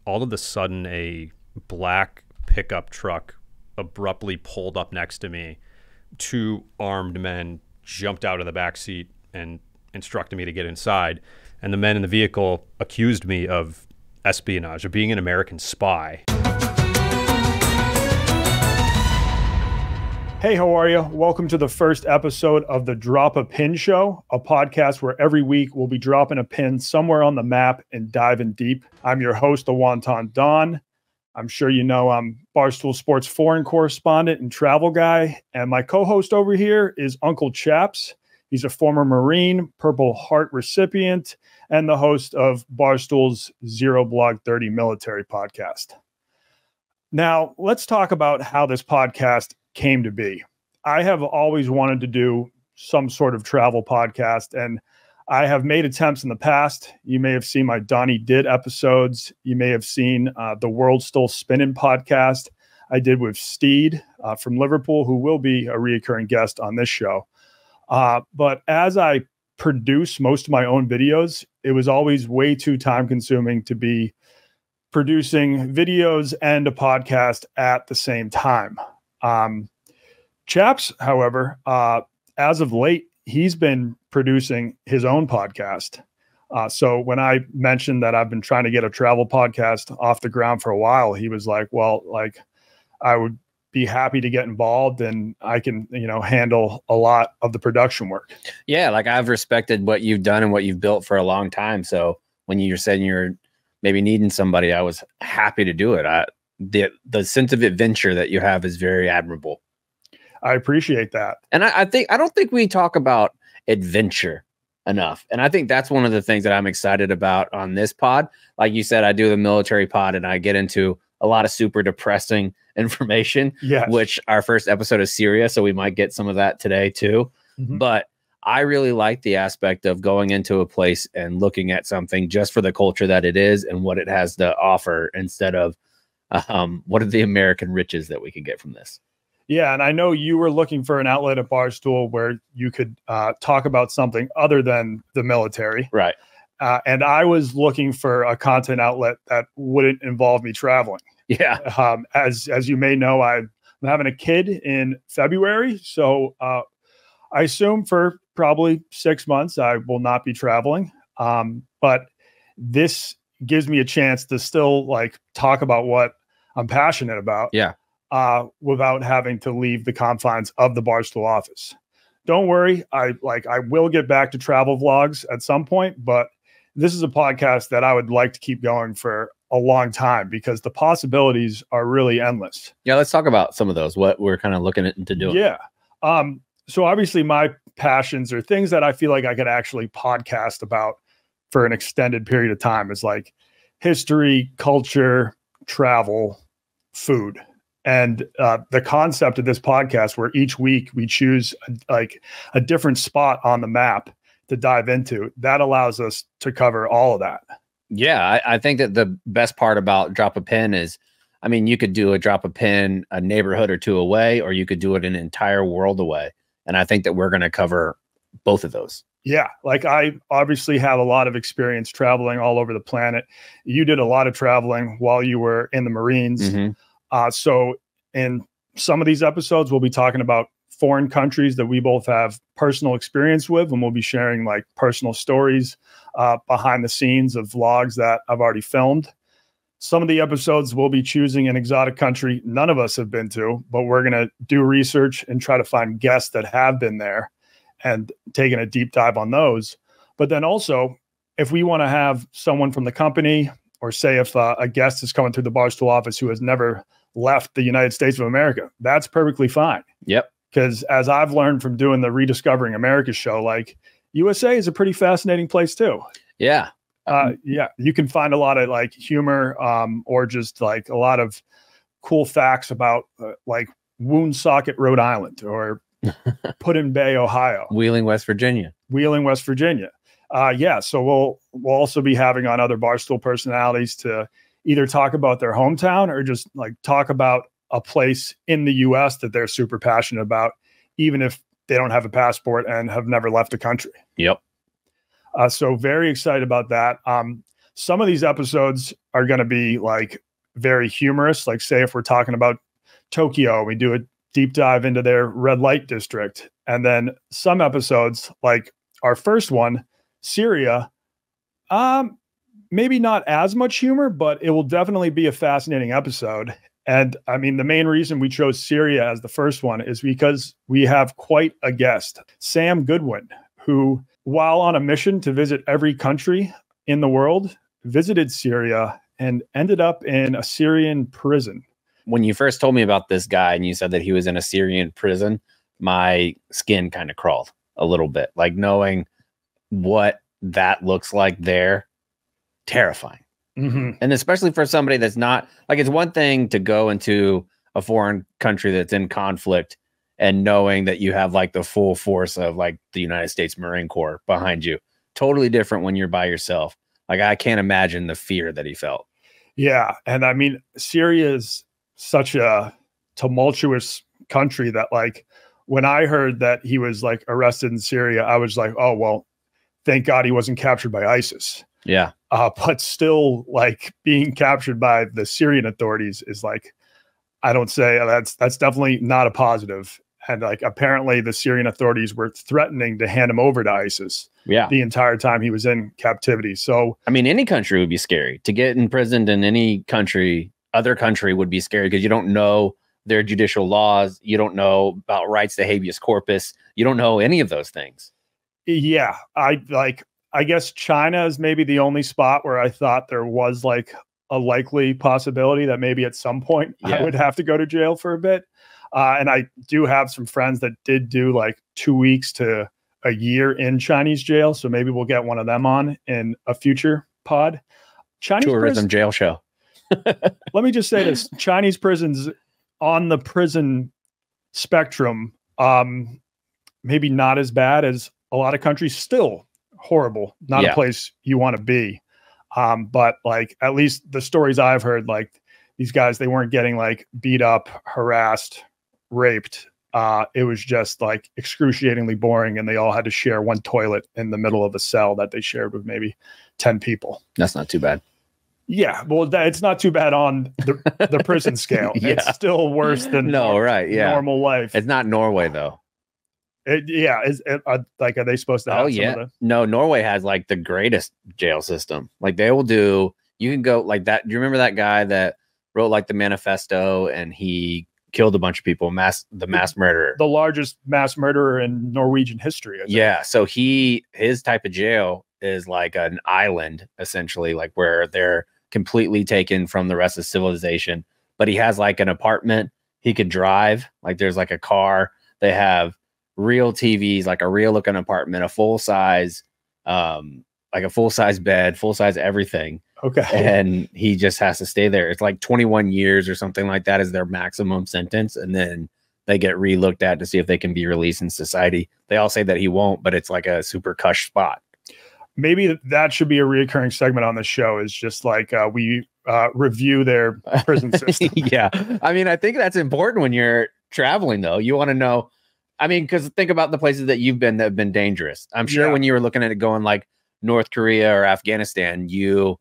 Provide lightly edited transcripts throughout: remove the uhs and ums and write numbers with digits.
all of a sudden a black pickup truck abruptly pulled up next to me. Two armed men jumped out of the back seat and instructed me to get inside. And the men in the vehicle accused me of espionage, of being an American spy. Hey, how are you? Welcome to the first episode of the Drop a Pin Show, a podcast where every week we'll be dropping a pin somewhere on the map and diving deep. I'm your host, the Wonton Don. I'm sure you know I'm Barstool Sports foreign correspondent and travel guy. And my co-host over here is Uncle Chaps. He's a former Marine, Purple Heart recipient, and the host of Barstool's Zero Blog 30 military podcast. Now, let's talk about how this podcast came to be. I have always wanted to do some sort of travel podcast, and I have made attempts in the past. You may have seen my Donnie Did episodes. You may have seen the World Still Spinning podcast I did with Steed from Liverpool, who will be a reoccurring guest on this show. But as I produce most of my own videos, it was always way too time consuming to be producing videos and a podcast at the same time. Chaps, however, as of late, he's been producing his own podcast. So when I mentioned that I've been trying to get a travel podcast off the ground for a while, he was like, well, like I would be happy to get involved and I can, handle a lot of the production work. Yeah. Like I've respected what you've done and what you've built for a long time. So when you're saying you're maybe needing somebody, I was happy to do it. The sense of adventure that you have is very admirable. I appreciate that. And I don't think we talk about adventure enough. And I think that's one of the things that I'm excited about on this pod. Like you said, I do the military pod and I get into a lot of super depressing information, yes. Which our first episode is Syria. So we might get some of that today too. Mm-hmm. But I really like the aspect of going into a place and looking at something just for the culture that it is and what it has to offer instead of what are the American riches that we can get from this? Yeah, and I know you were looking for an outlet at Barstool where you could talk about something other than the military. Right. And I was looking for a content outlet that wouldn't involve me traveling. Yeah. As you may know, I'm having a kid in February. So I assume for probably 6 months, I will not be traveling. But this gives me a chance to still talk about what I'm passionate about. Yeah. Without having to leave the confines of the Barstool office. Don't worry. I will get back to travel vlogs at some point, but this is a podcast that I would like to keep going for a long time because the possibilities are really endless. Yeah. Let's talk about some of those, what we're kind of looking into doing. Yeah. So obviously my passions are things that I feel like I could actually podcast about for an extended period of time is like history, culture, travel, food. And the concept of this podcast where each week we choose a different spot on the map to dive into, that allows us to cover all of that. Yeah, I think that the best part about Drop a Pin is, I mean, you could do a Drop a Pin a neighborhood or two away, or you could do it an entire world away. And I think that we're going to cover both of those. Yeah, I obviously have a lot of experience traveling all over the planet. You did a lot of traveling while you were in the Marines. Mm-hmm. So in some of these episodes, we'll be talking about foreign countries that we both have personal experience with, and we'll be sharing personal stories behind the scenes of vlogs that I've already filmed. Some of the episodes we'll be choosing an exotic country none of us have been to, but we're going to do research and try to find guests that have been there and taking a deep dive on those. But then also, if we want to have someone from the company, or say if a guest is coming through the Barstool office who has never left the United States of America, that's perfectly fine. Yep. Because as I've learned from doing the Rediscovering America show, USA is a pretty fascinating place too. Yeah. Yeah. You can find a lot of humor or just a lot of cool facts about Woonsocket, Rhode Island, or Put-in Bay, Ohio. Wheeling, West Virginia. Yeah. So we'll also be having on other Barstool personalities to either talk about their hometown or just talk about a place in the US that they're super passionate about, even if they don't have a passport and have never left the country. Yep. So very excited about that. some of these episodes are going to be like very humorous. Like say if we're talking about Tokyo, we do a deep dive into their red light district. And then some episodes, like our first one, Syria, maybe not as much humor, but it will definitely be a fascinating episode. And I mean, the main reason we chose Syria as the first one is because we have quite a guest, Sam Goodwin, who, while on a mission to visit every country in the world, visited Syria and ended up in a Syrian prison. When you first told me about this guy and you said that he was in a Syrian prison, my skin kind of crawled a little bit, like knowing what that looks like there. Terrifying. And especially for somebody that's not like, it's one thing to go into a foreign country that's in conflict and knowing that you have like the full force of like the United States Marine Corps behind you. Totally different when you're by yourself. Like I can't imagine the fear that he felt. Yeah. And I mean, Syria is such a tumultuous country that like when I heard that he was like arrested in Syria, I was like, oh, well, thank God he wasn't captured by ISIS. Yeah. But still like being captured by the Syrian authorities is like, I don't say that's definitely not a positive. And like, apparently the Syrian authorities were threatening to hand him over to ISIS the entire time he was in captivity. So, I mean, any country would be scary to get imprisoned in any country. Other country would be scary because you don't know their judicial laws. You don't know about rights to habeas corpus. You don't know any of those things. Yeah. I guess China is maybe the only spot where I thought there was like a likely possibility that maybe at some point I would have to go to jail for a bit. And I do have some friends that did do like 2 weeks to a year in Chinese jail. So maybe we'll get one of them on in a future pod. Chinese tourism jail show. Let me just say this. Chinese prisons on the prison spectrum, maybe not as bad as a lot of countries, still horrible, not a place you want to be. But like, at least the stories I've heard, like these guys, they weren't getting like beat up, harassed, raped. It was just like excruciatingly boring. And they all had to share one toilet in the middle of a cell that they shared with maybe 10 people. That's not too bad. Yeah. Well, it's not too bad on the prison scale. It's still worse than normal life. It's not Norway though. Like, are they supposed to have some of the... No, Norway has like the greatest jail system. Like they will do, you can go like that. Do you remember that guy that wrote like the manifesto and he killed a bunch of people, the mass murderer? The largest mass murderer in Norwegian history. Yeah. So his type of jail is like an island, essentially, like where they're completely taken from the rest of civilization. But he has like an apartment he could drive. Like there's like a car. They have real TVs, like a real looking apartment, a full size, like a full size bed, full size everything. Okay. And he just has to stay there. It's like 21 years or something like that is their maximum sentence. And then they get re-looked at to see if they can be released in society. They all say that he won't, but it's like a super cush spot. Maybe that should be a reoccurring segment on the show, is just like we review their prison system. Yeah. I mean, I think that's important when you're traveling, though. You want to know. I mean, because think about the places that you've been that have been dangerous. I'm sure when you were looking at it going like North Korea or Afghanistan, you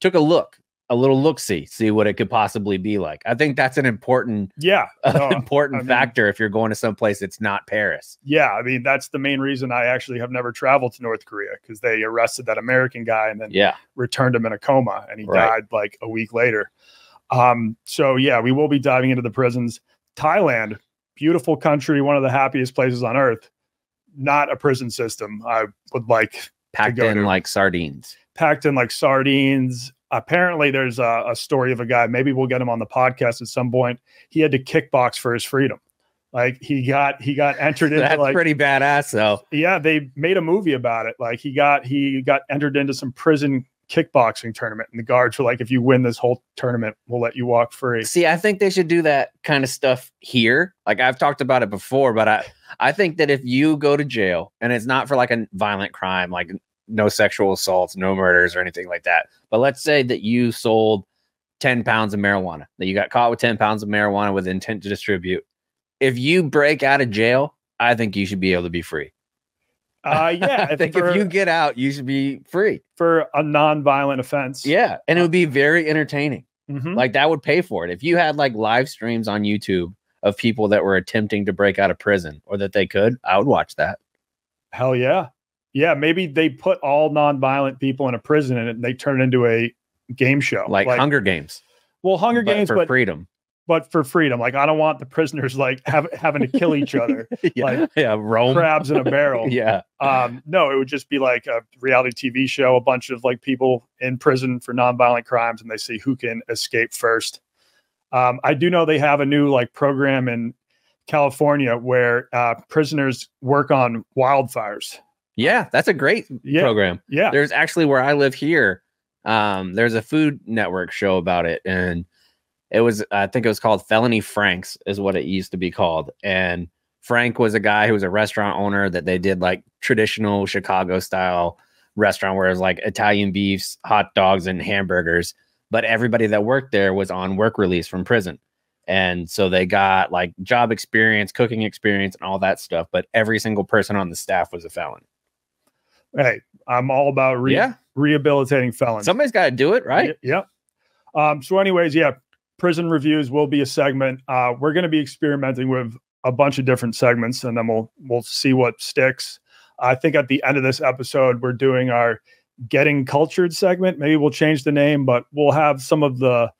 took a little look-see, see what it could possibly be like. I think that's an important, factor if you're going to some place that's not Paris. Yeah, I mean, that's the main reason I actually have never traveled to North Korea, because they arrested that American guy and then returned him in a coma, and he died like a week later. So yeah, we will be diving into the prisons. Thailand, beautiful country, one of the happiest places on earth. Not a prison system I would like packed in like sardines. Packed in like sardines. Apparently there's a story of a guy, maybe we'll get him on the podcast at some point. He had to kickbox for his freedom. Like he got entered into That's pretty badass though. Yeah, they made a movie about it. Like he got entered into some prison kickboxing tournament, and the guards were like, if you win this whole tournament, we'll let you walk free. See, I think they should do that kind of stuff here. Like I've talked about it before, but I think that if you go to jail and it's not for like a violent crime, like no sexual assaults, no murders or anything like that. But let's say that you sold 10 pounds of marijuana, that you got caught with 10 pounds of marijuana with intent to distribute. If you break out of jail, I think you should be able to be free. Yeah. I think if you get out, you should be free for a non-violent offense. Yeah, and it would be very entertaining. Mm-hmm. Like that would pay for it. If you had like live streams on YouTube of people that were attempting to break out of prison or that they could, I would watch that. Hell yeah. Yeah, maybe they put all non-violent people in a prison and they turn it into a game show. Like Hunger Games. Well, Hunger Games, for freedom. But for freedom. Like, I don't want the prisoners like having to kill each other. Rome. Crabs in a barrel. Yeah. No, it would just be like a reality TV show, a bunch of like people in prison for nonviolent crimes, and they see who can escape first. I do know they have a new like program in California where prisoners work on wildfires. Yeah, that's a great program. Yeah. There's actually, where I live here, there's a Food Network show about it, and I think it was called Felony Franks is what it used to be called. And Frank was a guy who was a restaurant owner that they did like traditional Chicago style restaurant where it was like Italian beefs, hot dogs, and hamburgers. But everybody that worked there was on work release from prison. And so they got like job experience, cooking experience, and all that stuff. But every single person on the staff was a felon. Hey, I'm all about rehabilitating felons. Somebody's got to do it, right? Yeah. So anyways, prison reviews will be a segment. We're going to be experimenting with a bunch of different segments, and then we'll see what sticks. I think at the end of this episode, we're doing our Getting Cultured segment. Maybe we'll change the name, but we'll have some of the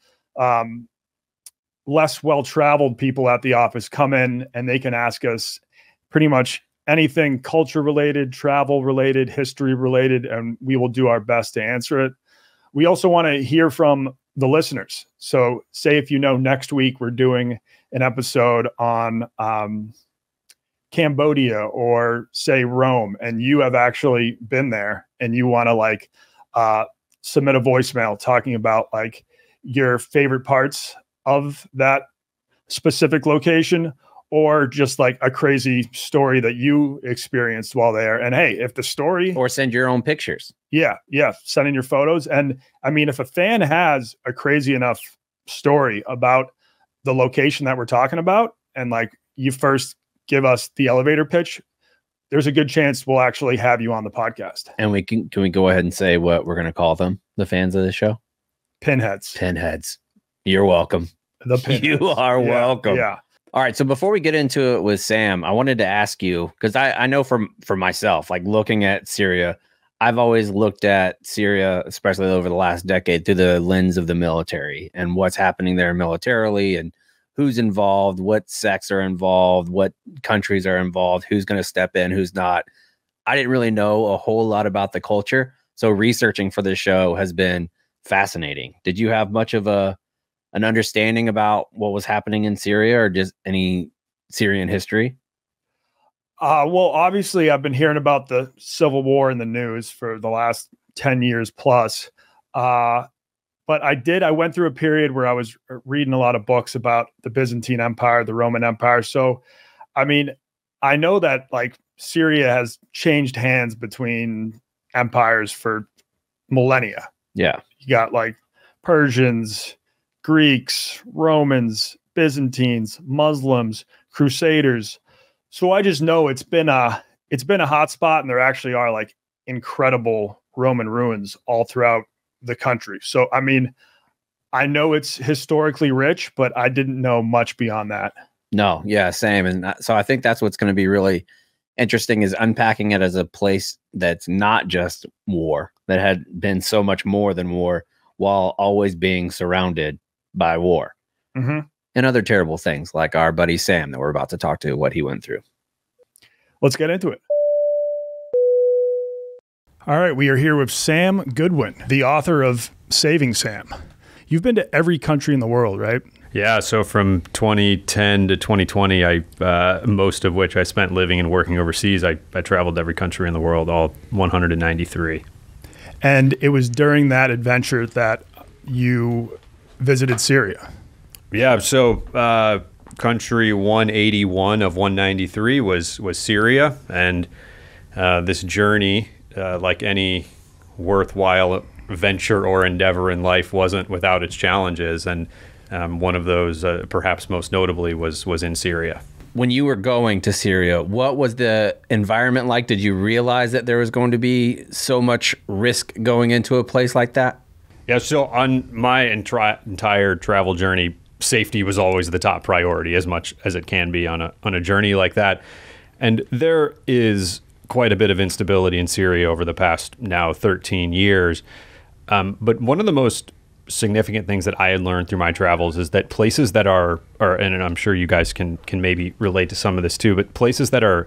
less well-traveled people at the office come in, and they can ask us pretty much anything culture-related, travel-related, history-related, and we will do our best to answer it. We also want to hear from the listeners. So say if next week we're doing an episode on Cambodia or say Rome, and you have actually been there and you want to submit a voicemail talking about like your favorite parts of that specific location, or just like a crazy story that you experienced while there. And hey, if the story, or send your own pictures. Yeah. Send in your photos. And I mean, if a fan has a crazy enough story about the location that we're talking about, and like you first give us the elevator pitch, there's a good chance we'll actually have you on the podcast. And can we go ahead and say what we're going to call them, the fans of the show? Pinheads. You're welcome. The Pinheads. You are welcome. Yeah. All right. So before we get into it with Sam, I wanted to ask you, because I know for myself, like looking at Syria, I've always looked at Syria, especially over the last decade, through the lens of the military and what's happening there militarily and who's involved, what sects are involved, what countries are involved, who's going to step in, who's not. I didn't really know a whole lot about the culture. So researching for this show has been fascinating. Did you have much of an understanding about what was happening in Syria or just any Syrian history? Well, obviously I've been hearing about the civil war in the news for the last 10 years plus. But I went through a period where I was reading a lot of books about the Byzantine Empire, the Roman Empire. So, I mean, I know that like Syria has changed hands between empires for millennia. Yeah. You got like Persians, Greeks, Romans, Byzantines, Muslims, Crusaders. So I just know it's been a hot spot, and there actually are like incredible Roman ruins all throughout the country. So, I mean, I know it's historically rich, but I didn't know much beyond that. No. Yeah, same. And so I think that's what's going to be really interesting, is unpacking it as a place that's not just war, that had been so much more than war, while always being surrounded by war. Mm-hmm. And other terrible things, like our buddy Sam that we're about to talk to, what he went through. Let's get into it. All right, we are here with Sam Goodwin, the author of Saving Sam. You've been to every country in the world, right? Yeah, so from 2010 to 2020, most of which I spent living and working overseas. I traveled to every country in the world, all 193. And it was during that adventure that you visited Syria. Yeah, so country 181 of 193 was Syria, and this journey, like any worthwhile venture or endeavor in life, wasn't without its challenges, and one of those, perhaps most notably, was in Syria. when you were going to Syria, what was the environment like? Did you realize that there was going to be so much risk going into a place like that? Yeah, so on my entire travel journey, safety was always the top priority, as much as it can be on a journey like that. And there is quite a bit of instability in Syria over the past now 13 years. But one of the most significant things that I had learned through my travels is that places that are and I'm sure you guys can maybe relate to some of this too, but places that are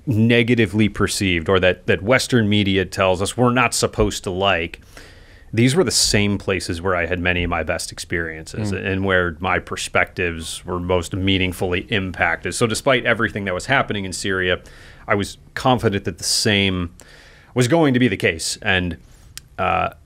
negatively perceived or that Western media tells us we're not supposed to like, these were the same places where I had many of my best experiences and where my perspectives were most meaningfully impacted. So despite everything that was happening in Syria, I was confident that the same was going to be the case. And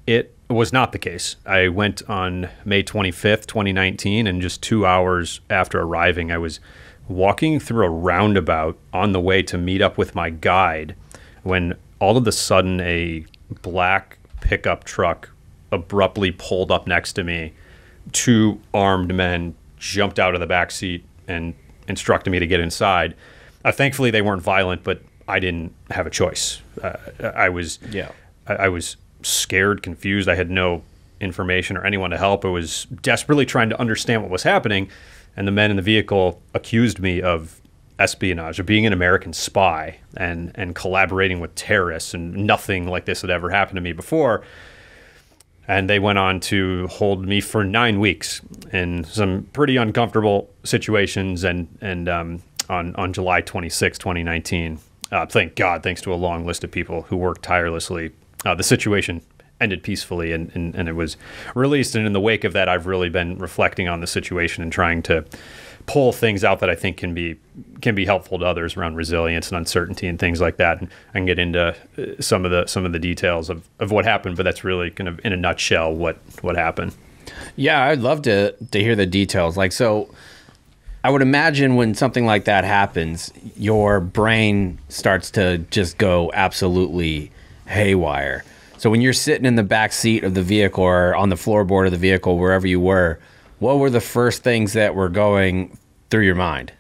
it was not the case. I went on May 25th, 2019, and just 2 hours after arriving, I was walking through a roundabout on the way to meet up with my guide when all of a sudden a black pickup truck abruptly pulled up next to me. 2 armed men jumped out of the back seat and instructed me to get inside. Thankfully, they weren't violent, but I didn't have a choice. I was scared, confused. I had no information or anyone to help. I was desperately trying to understand what was happening, and the men in the vehicle accused me of espionage, of being an American spy and collaborating with terrorists, and nothing like this had ever happened to me before. And they went on to hold me for 9 weeks in some pretty uncomfortable situations, and on July 26, 2019, thank God, thanks to a long list of people who worked tirelessly, the situation ended peacefully and it was released. And in the wake of that, I've really been reflecting on the situation and trying to pull things out that I think can be helpful to others around resilience and uncertainty and things like that. And I can get into some of the details of what happened, but that's really kind of in a nutshell what happened. Yeah, I'd love to hear the details. Like, so I would imagine when something like that happens, your brain starts to just go absolutely haywire. So when you're sitting in the back seat of the vehicle or on the floorboard of the vehicle, wherever you were, what were the first things that were going through your mind?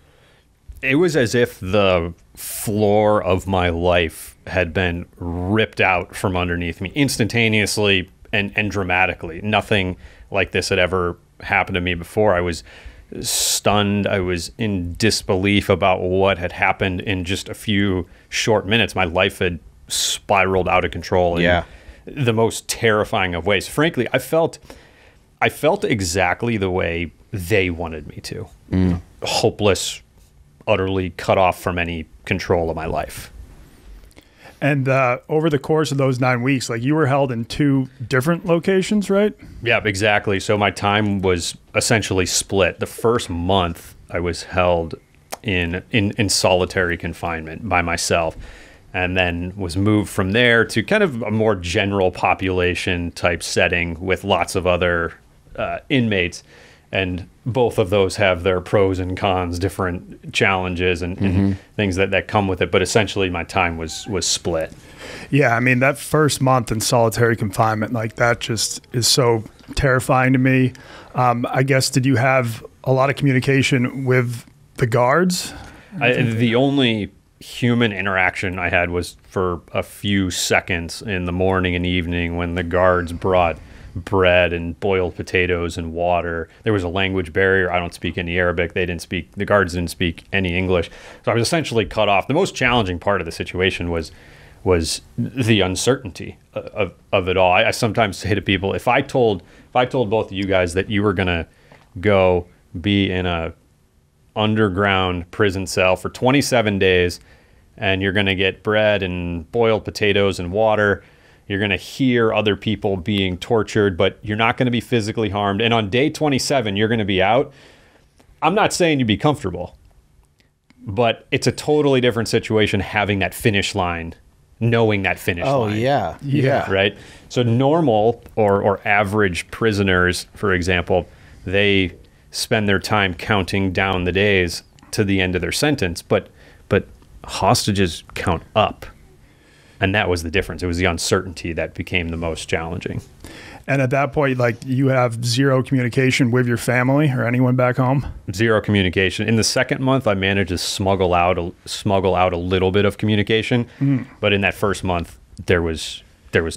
It was as if the floor of my life had been ripped out from underneath me instantaneously and dramatically. Nothing like this had ever happened to me before. I was stunned. I was in disbelief about what had happened in just a few short minutes. My life had spiraled out of control in the most terrifying of ways. Frankly, I felt exactly the way they wanted me to. Hopeless, utterly cut off from any control of my life. And over the course of those 9 weeks, like, you were held in 2 different locations, right? Yeah, exactly. So my time was essentially split. The first month I was held in solitary confinement by myself, and then was moved from there to kind of a more general population type setting with lots of other inmates. And both of those have their pros and cons, different challenges and things that come with it. But essentially my time was split. Yeah, I mean, that first month in solitary confinement, like, that just is so terrifying to me. I guess, did you have a lot of communication with the guards? The only human interaction I had was for a few seconds in the morning and evening when the guards brought bread and boiled potatoes and water. There was a language barrier. I don't speak any Arabic. The guards didn't speak any English. So I was essentially cut off. The most challenging part of the situation was the uncertainty of it all. I sometimes say to people, if I told both of you guys that you were going to go be in a underground prison cell for 27 days and you're going to get bread and boiled potatoes and water, you're going to hear other people being tortured, but you're not going to be physically harmed, and on day 27 you're going to be out, I'm not saying you'd be comfortable, but it's a totally different situation having that finish line, knowing that finish line. Oh, yeah. Right? So normal or average prisoners, for example, they spend their time counting down the days to the end of their sentence, but hostages count up. And that was the difference. It was the uncertainty that became the most challenging. And at that point, like, you have zero communication with your family or anyone back home? Zero communication. In the second month, I managed to smuggle out a little bit of communication, but in that first month, there was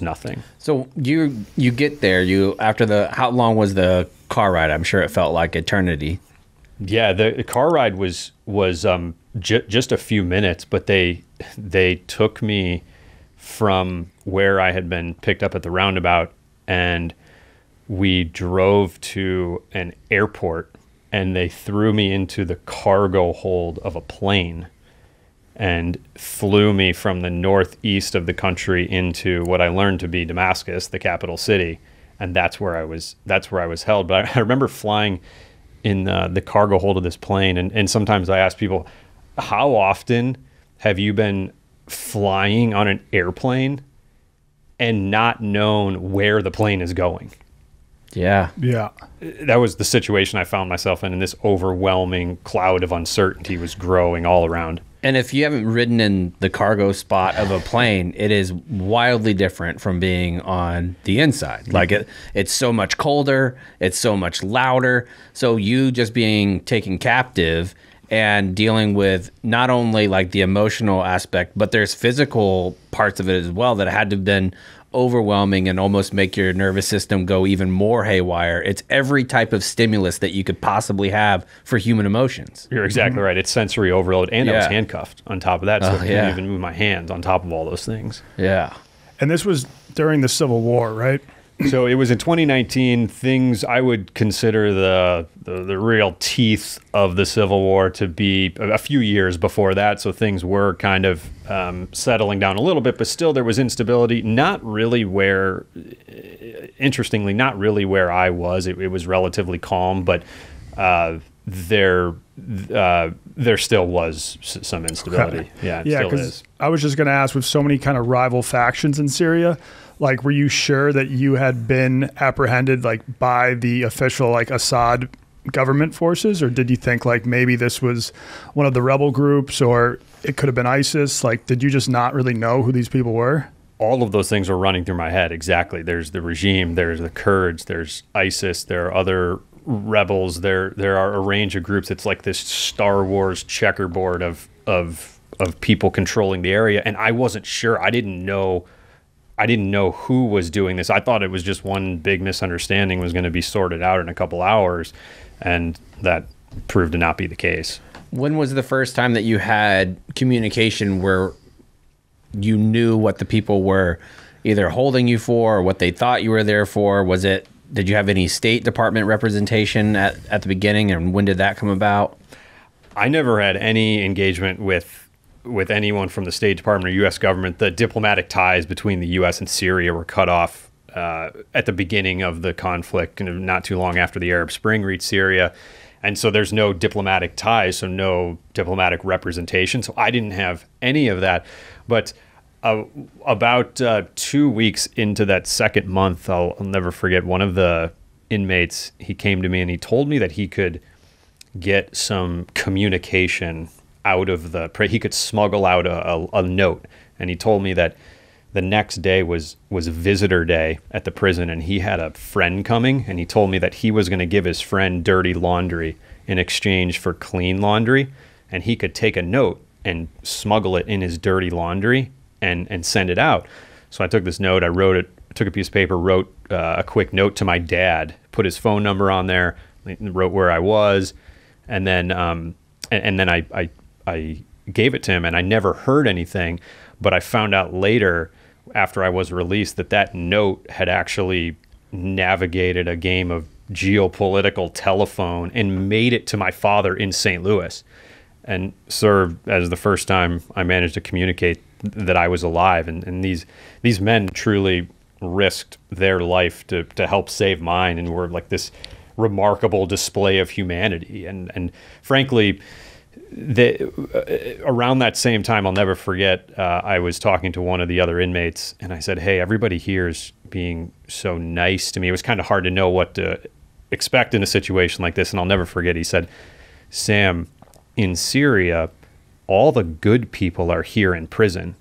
nothing. So you get there. How long was the car ride? I'm sure it felt like eternity. Yeah, the car ride was just a few minutes, but they took me from where I had been picked up at the roundabout, and we drove to an airport, and they threw me into the cargo hold of a plane and flew me from the northeast of the country into what I learned to be Damascus, the capital city, and that's where I was held. But I remember flying in the cargo hold of this plane, and sometimes I ask people, how often have you been flying on an airplane and not known where the plane is going? Yeah. That was the situation I found myself in, and this overwhelming cloud of uncertainty was growing all around. And if you haven't ridden in the cargo spot of a plane, it is wildly different from being on the inside. Like it's so much colder, it's so much louder. So you just being taken captive and dealing with not only like the emotional aspect, but there's physical parts of it as well that had to have been overwhelming and almost make your nervous system go even more haywire. It's every type of stimulus that you could possibly have for human emotions. You're exactly right. It's sensory overload, and I was handcuffed on top of that, so I couldn't even move my hands on top of all those things. Yeah. And this was during the Civil War, right? So it was in 2019. Things I would consider the real teeth of the Civil War to be a few years before that. So things were kind of settling down a little bit, but still there was instability. Interestingly, not really where I was. It was relatively calm, but there still was some instability. Okay. Yeah, it still is. I was just going to ask, with so many kind of rival factions in Syria, like, were you sure that you had been apprehended, like, by the official, like, Assad government forces, or did you think, like, maybe this was one of the rebel groups, or it could have been ISIS? Like, did you just not really know who these people were? All of those things were running through my head. Exactly. There's the regime, there's the Kurds, there's ISIS, there are other rebels, there are a range of groups. It's like this Star Wars checkerboard of people controlling the area, and I wasn't sure. I didn't know who was doing this. I thought it was just one big misunderstanding was going to be sorted out in a couple hours, and that proved to not be the case. When was the first time that you had communication where you knew what the people were either holding you for or what they thought you were there for? Did you have any State Department representation at the beginning, and when did that come about? I never had any engagement with anyone from the State Department or U.S. government. The diplomatic ties between the U.S. and Syria were cut off at the beginning of the conflict, not too long after the Arab Spring reached Syria. And so there's no diplomatic ties, so no diplomatic representation. So I didn't have any of that. But about 2 weeks into that second month, I'll never forget, one of the inmates, he came to me and he told me that he could get some communication out of he could smuggle out a note. And he told me that the next day was visitor day at the prison, and he had a friend coming, and he told me that he was going to give his friend dirty laundry in exchange for clean laundry, and he could take a note and smuggle it in his dirty laundry and send it out. So I took this note, took a piece of paper, wrote a quick note to my dad, put his phone number on there, wrote where I was, and then I gave it to him, and I never heard anything, but I found out later after I was released that note had actually navigated a game of geopolitical telephone and made it to my father in St. Louis, and served as the first time I managed to communicate that I was alive. And these men truly risked their life to help save mine, and were like this remarkable display of humanity. And frankly, around that same time, I'll never forget, I was talking to one of the other inmates, and I said, hey, everybody here is being so nice to me. It was kind of hard to know what to expect in a situation like this. And I'll never forget, he said, Sam, in Syria, all the good people are here in prison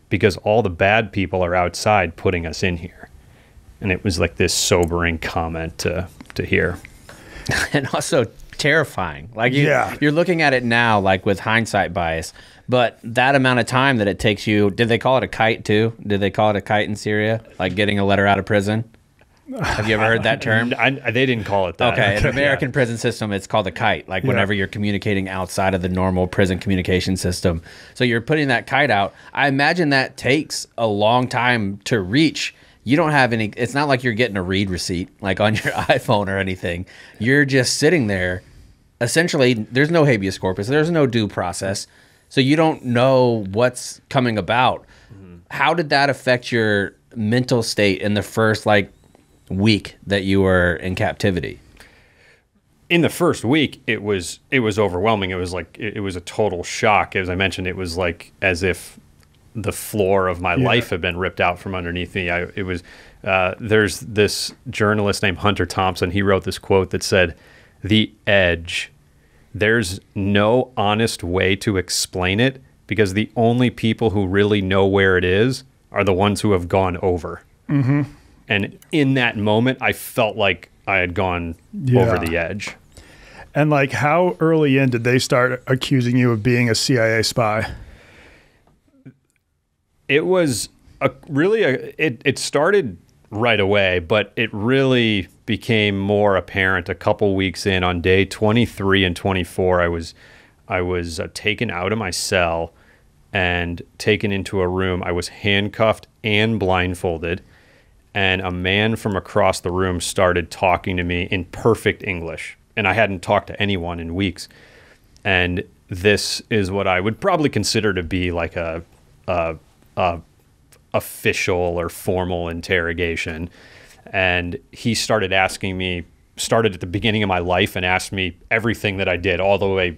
because all the bad people are outside putting us in here. And it was like this sobering comment to hear. And also terrifying. Like you're looking at it now, like with hindsight bias, but that amount of time that it takes you, did they call it a kite too? Did they call it a kite in Syria? Like getting a letter out of prison? Have you ever heard that term? They didn't call it that. Okay, in the American prison system, it's called a kite. Like whenever you're communicating outside of the normal prison communication system. So you're putting that kite out. I imagine that takes a long time to reach. You don't have any, it's not like you're getting a read receipt like on your iPhone or anything. You're just sitting there. Essentially, there's no habeas corpus. There's no due process. So you don't know what's coming about. How did that affect your mental state in the first week that you were in captivity? In the first week, it was overwhelming. It was like it was a total shock. As I mentioned, it was like as if the floor of my life had been ripped out from underneath me. There's this journalist named Hunter Thompson. He wrote this quote that said, "The edge. There's no honest way to explain it because the only people who really know where it is are the ones who have gone over." Mm-hmm. And in that moment, I felt like I had gone over the edge. And like, how early in did they start accusing you of being a CIA spy? It was it started right away, but it really became more apparent a couple weeks in. On day 23 and 24, I was taken out of my cell and taken into a room. I was handcuffed and blindfolded. And a man from across the room started talking to me in perfect English. And I hadn't talked to anyone in weeks. And this is what I would probably consider to be like a official or formal interrogation. And he started asking me, started at the beginning of my life and asked me everything that I did all the way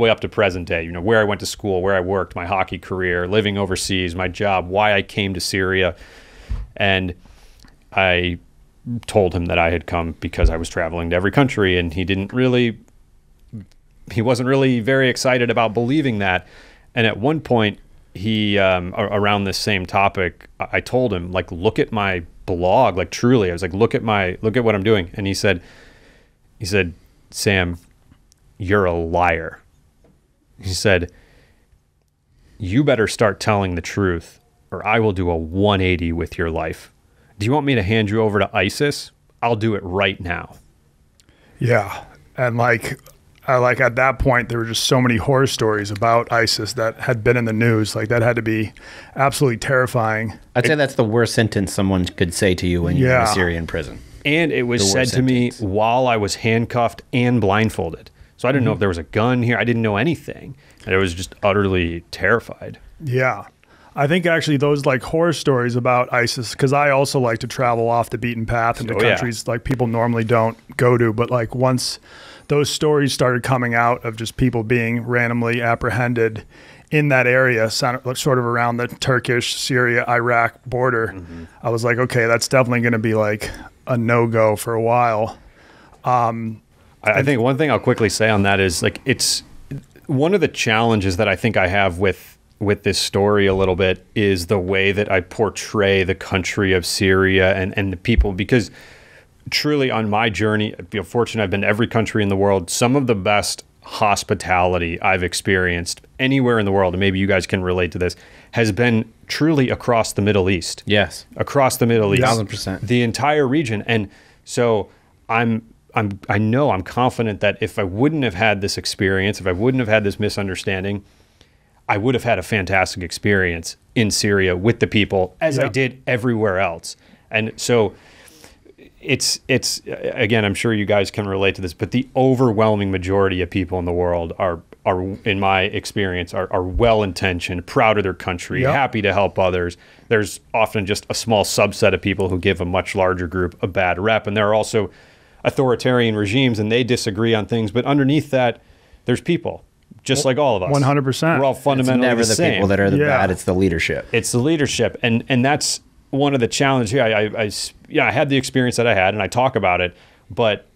up to present day, where I went to school, where I worked, my hockey career, living overseas, my job, why I came to Syria. And I told him that I had come because I was traveling to every country, and he wasn't really very excited about believing that. And at one point, he around this same topic, I told him, like, look at my blog, like, truly, I was like, look at what I'm doing. And he said, "Sam, you're a liar." He said, "You better start telling the truth or I will do a 180 with your life. Do you want me to hand you over to ISIS? I'll do it right now." Yeah. And at that point, there were just so many horror stories about ISIS that had been in the news. Like, that had to be absolutely terrifying. I'd say that's the worst sentence someone could say to you when you're in a Syrian prison. And it was said to me while I was handcuffed and blindfolded. So I didn't know if there was a gun here. I didn't know anything. And I was just utterly terrified. Yeah. I think actually those like horror stories about ISIS, because I also like to travel off the beaten path into countries like people normally don't go to. But like once those stories started coming out of just people being randomly apprehended in that area, sort of around the Turkish, Syria, Iraq border, I was like, okay, that's definitely going to be like a no-go for a while. I think one thing I'll quickly say on that is like, it's one of the challenges that I think I have with this story a little bit is the way that I portray the country of Syria and the people, because truly on my journey, I feel fortunate. I've been to every country in the world. Some of the best hospitality I've experienced anywhere in the world, and maybe you guys can relate to this, has been truly across the Middle East. Yes. Across the Middle East. 1000%. The entire region. And so I know I'm confident that if I wouldn't have had this experience, if I wouldn't have had this misunderstanding, I would have had a fantastic experience in Syria with the people as I did everywhere else. And so it's again, I'm sure you guys can relate to this, but the overwhelming majority of people in the world are in my experience, are well-intentioned, proud of their country, happy to help others. There's often just a small subset of people who give a much larger group a bad rep. And there are also authoritarian regimes and they disagree on things, but underneath that, there's people. Just like all of us. 100%. We're all fundamentally never the same. people that are the bad, it's the leadership. It's the leadership. And that's one of the challenges here. I had the experience that I had and I talk about it, but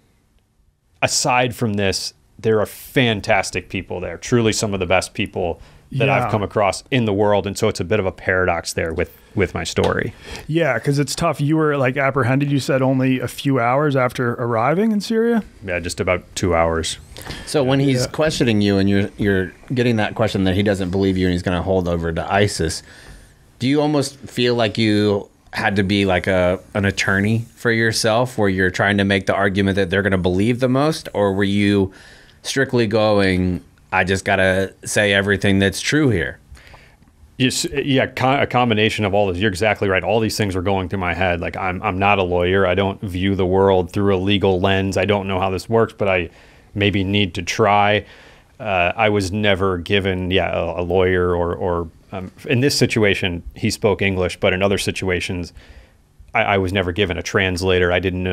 aside from this, there are fantastic people there. Truly some of the best people that I've come across in the world. And so it's a bit of a paradox there with with my story. Yeah, because it's tough. You were like apprehended, you said, only a few hours after arriving in Syria? Yeah, just about 2 hours. So when he's questioning you and you're getting that question that he doesn't believe you and he's going to hold over to ISIS, do you almost feel like you had to be like an attorney for yourself where you're trying to make the argument that they're going to believe the most? Or were you strictly going, I just got to say everything that's true here? Yes, yeah, a combination of all this. You're exactly right. All these things were going through my head. Like I'm not a lawyer. I don't view the world through a legal lens. I don't know how this works, but I maybe need to try. I was never given, a lawyer or in this situation, he spoke English, but in other situations, I was never given a translator. I didn't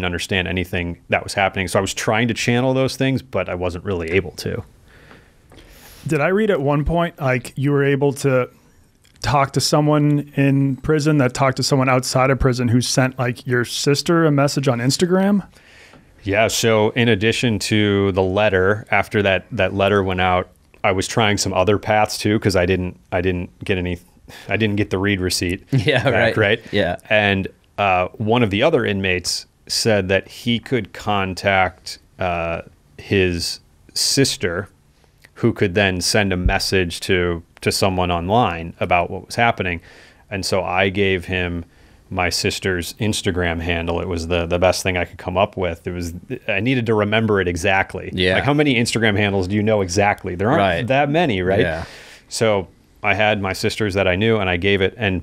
understand anything that was happening. So I was trying to channel those things, but I wasn't really able to. Did I read at one point, like you were able to talk to someone in prison that talked to someone outside of prison who sent like your sister a message on Instagram? Yeah. So in addition to the letter, after that letter went out, I was trying some other paths too, because I didn't get the read receipt. Yeah. Back, right. Yeah. And one of the other inmates said that he could contact his sister, who could then send a message to someone online about what was happening. And so I gave him my sister's Instagram handle. It was the best thing I could come up with. I needed to remember it exactly. Yeah. Like how many Instagram handles do you know exactly? There aren't that many, right? Yeah. So I had my sister's that I knew and I gave it, and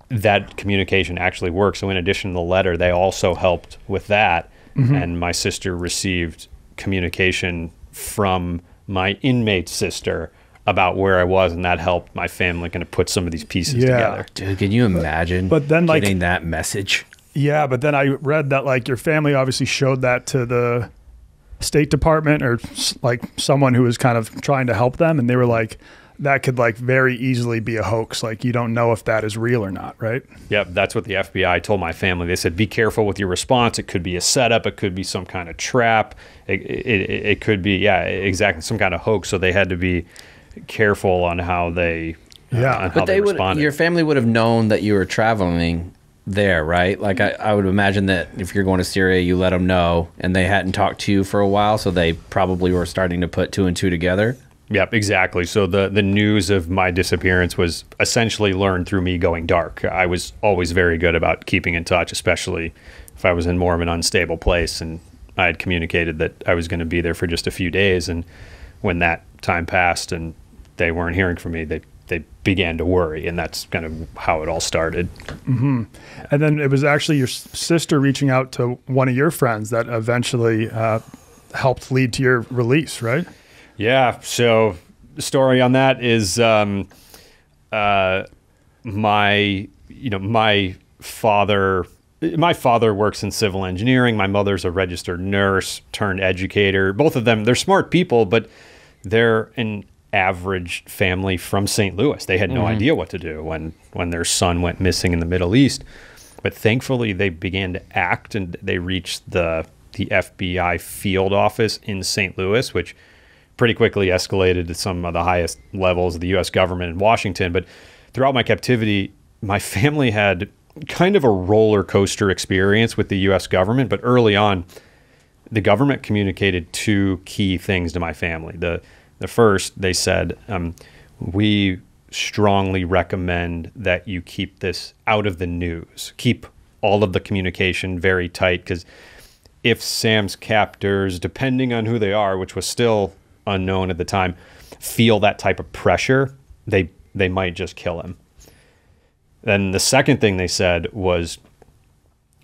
that communication actually worked. So in addition to the letter, they also helped with that. Mm-hmm. And my sister received communication from my inmate sister about where I was, and that helped my family kind of put some of these pieces together. Dude, can you imagine but then, getting that message? Yeah, but then I read that like your family obviously showed that to the State Department or like someone who was kind of trying to help them, and they were like, that could like very easily be a hoax. Like you don't know if that is real or not, right? Yep, that's what the FBI told my family. They said, be careful with your response. It could be a setup. It could be some kind of trap. It could be, exactly, some kind of hoax. So they had to be careful on how they responded. Your family would have known that you were traveling there, right? Like I would imagine that if you're going to Syria, you let them know, and they hadn't talked to you for a while, so they probably were starting to put two and two together. Yep, exactly. So the news of my disappearance was essentially learned through me going dark. I was always very good about keeping in touch, especially if I was in more of an unstable place, and I had communicated that I was going to be there for just a few days. And when that time passed and they weren't hearing from me, they began to worry, and that's kind of how it all started. Mm-hmm. And then it was actually your sister reaching out to one of your friends that eventually helped lead to your release, right? Yeah. So the story on that is my father works in civil engineering. My mother's a registered nurse turned educator. Both of them, they're smart people, but they're an average family from St. Louis. They had no idea what to do when their son went missing in the Middle East. But thankfully, they began to act, and they reached the FBI field office in St. Louis, which pretty quickly escalated to some of the highest levels of the U.S. government in Washington. But throughout my captivity, my family had kind of a roller coaster experience with the U.S. government. But early on, the government communicated two key things to my family. The first, they said, we strongly recommend that you keep this out of the news. Keep all of the communication very tight, because if Sam's captors, depending on who they are, which was still unknown at the time, feel that type of pressure, they might just kill him. Then the second thing they said was,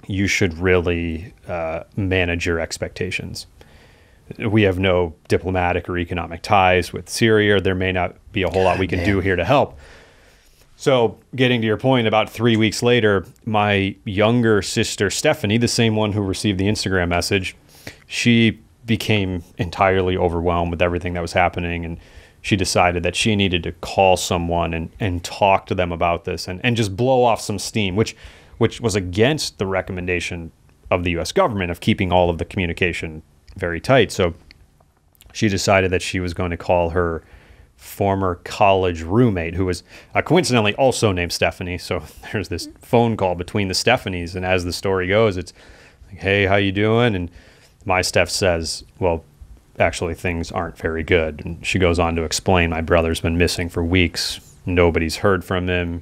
you should really manage your expectations. We have no diplomatic or economic ties with Syria. There may not be a whole lot we can do here to help. So getting to your point, about 3 weeks later, my younger sister, Stephanie, the same one who received the Instagram message, she became entirely overwhelmed with everything that was happening. And she decided that she needed to call someone and talk to them about this and just blow off some steam, which was against the recommendation of the U.S. government of keeping all of the communication very tight. So she decided that she was going to call her former college roommate who was coincidentally also named Stephanie. So there's this phone call between the Stephanies, and as the story goes, it's like, hey, how you doing? And my Steph says, well, actually things aren't very good. And she goes on to explain, my brother's been missing for weeks. Nobody's heard from him.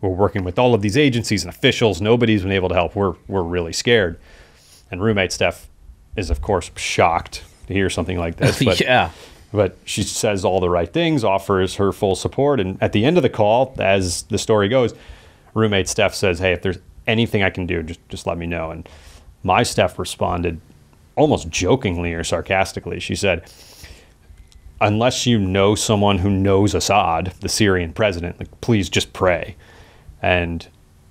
We're working with all of these agencies and officials. Nobody's been able to help. We're really scared. And roommate Steph is, of course, shocked to hear something like this. But, yeah. But she says all the right things, offers her full support. And at the end of the call, as the story goes, roommate Steph says, hey, if there's anything I can do, just let me know. And my Steph responded almost jokingly or sarcastically. She said, unless you know someone who knows Assad, the Syrian president, like, please just pray. And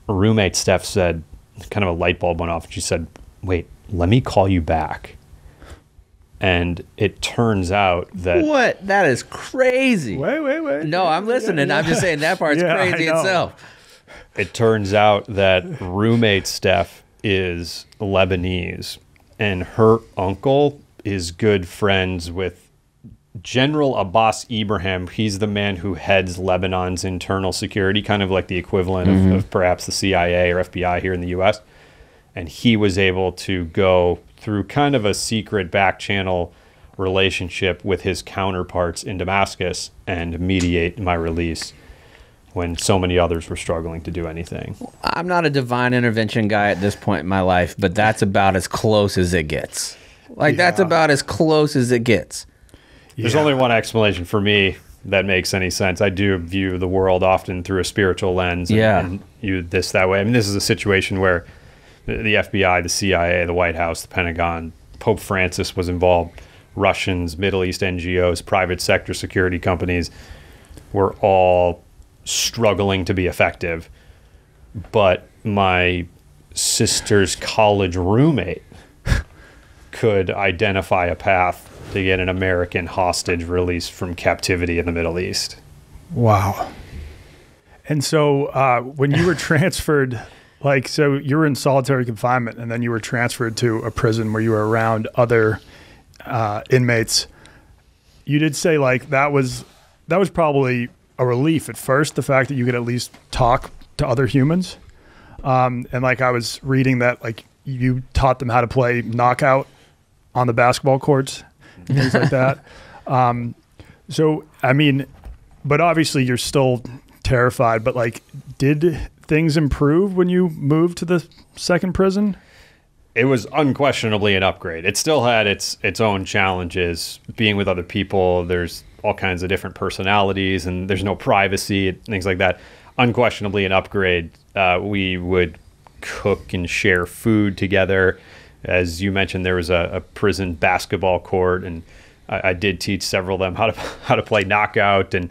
roommate Steph said, kind of a light bulb went off. She said, wait, let me call you back. And it turns out that... What? That is crazy. Wait. No, I'm listening. I'm just saying that part's crazy itself. It turns out that roommate Steph is Lebanese, and her uncle is good friends with General Abbas Ibrahim. He's the man who heads Lebanon's internal security, kind of like the equivalent of perhaps the CIA or FBI here in the U.S. And he was able to go through kind of a secret back channel relationship with his counterparts in Damascus and mediate my release when so many others were struggling to do anything. I'm not a divine intervention guy at this point in my life, but that's about as close as it gets. That's about as close as it gets. There's only one explanation for me that makes any sense. I do view the world often through a spiritual lens and view this that way. I mean, this is a situation where the FBI, the CIA, the White House, the Pentagon, Pope Francis was involved, Russians, Middle East NGOs, private sector security companies were all struggling to be effective. But my sister's college roommate could identify a path to get an American hostage released from captivity in the Middle East. Wow. And so when you were transferred, so you were in solitary confinement and then you were transferred to a prison where you were around other inmates. You did say that was probably a relief at first, the fact that you could at least talk to other humans. And I was reading that you taught them how to play knockout on the basketball courts and things like that. So, I mean, but obviously you're still terrified, but did things improve when you moved to the second prison? It was unquestionably an upgrade. It still had its own challenges. Being with other people, there's all kinds of different personalities and there's no privacy and things like that. Unquestionably an upgrade. We would cook and share food together. As you mentioned, there was a prison basketball court, and I did teach several of them how to play knockout, and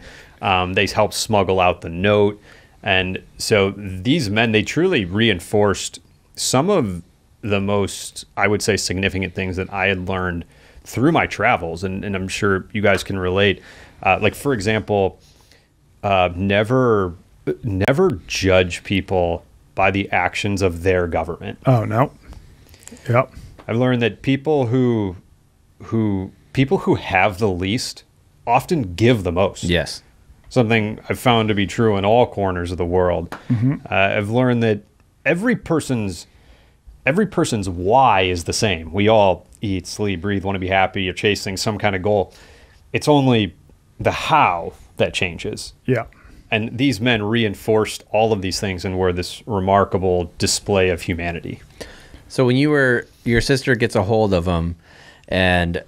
they helped smuggle out the note. And so these men, they truly reinforced some of the most, I would say, significant things that I had learned through my travels, and I'm sure you guys can relate. For example, never judge people by the actions of their government. Oh, no. Yep. I've learned that people who have the least often give the most. Yes. Something I've found to be true in all corners of the world. Mm-hmm. I've learned that every person's why is the same. We all eat, sleep, breathe, want to be happy, you're chasing some kind of goal. It's only the how that changes. Yeah. And these men reinforced all of these things and were this remarkable display of humanity. So when your sister gets a hold of them and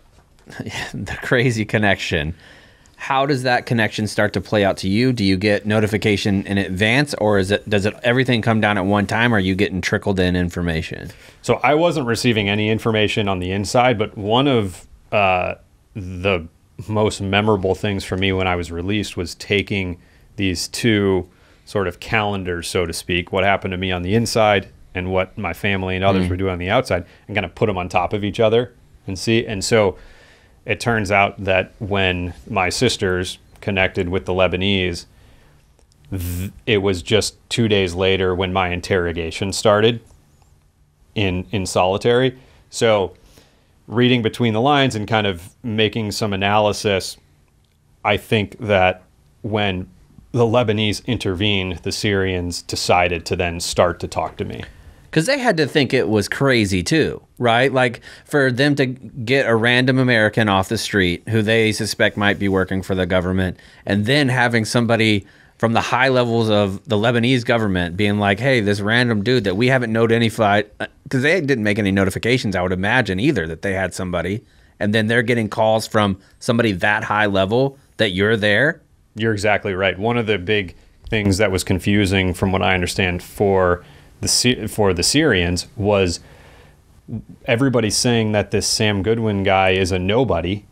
the crazy connection, how does that connection start to play out to you? Do you get notification in advance, or does everything come down at one time, or are you getting trickled in information? So I wasn't receiving any information on the inside, but one of the most memorable things for me when I was released was taking these two sort of calendars, so to speak, what happened to me on the inside and what my family and others were doing on the outside, and kind of put them on top of each other and see. And so it turns out that when my sisters connected with the Lebanese, it was just 2 days later when my interrogation started in solitary. So reading between the lines and kind of making some analysis, I think that when the Lebanese intervened, the Syrians decided to then start to talk to me. Because they had to think it was crazy too, right? Like for them to get a random American off the street who they suspect might be working for the government, and then having somebody from the high levels of the Lebanese government being like, hey, this random dude that we haven't notified, because they didn't make any notifications, I would imagine, either, that they had somebody, and then they're getting calls from somebody that high level that you're there. You're exactly right. One of the big things that was confusing, from what I understand, for the Syrians was everybody saying that this Sam Goodwin guy is a nobody,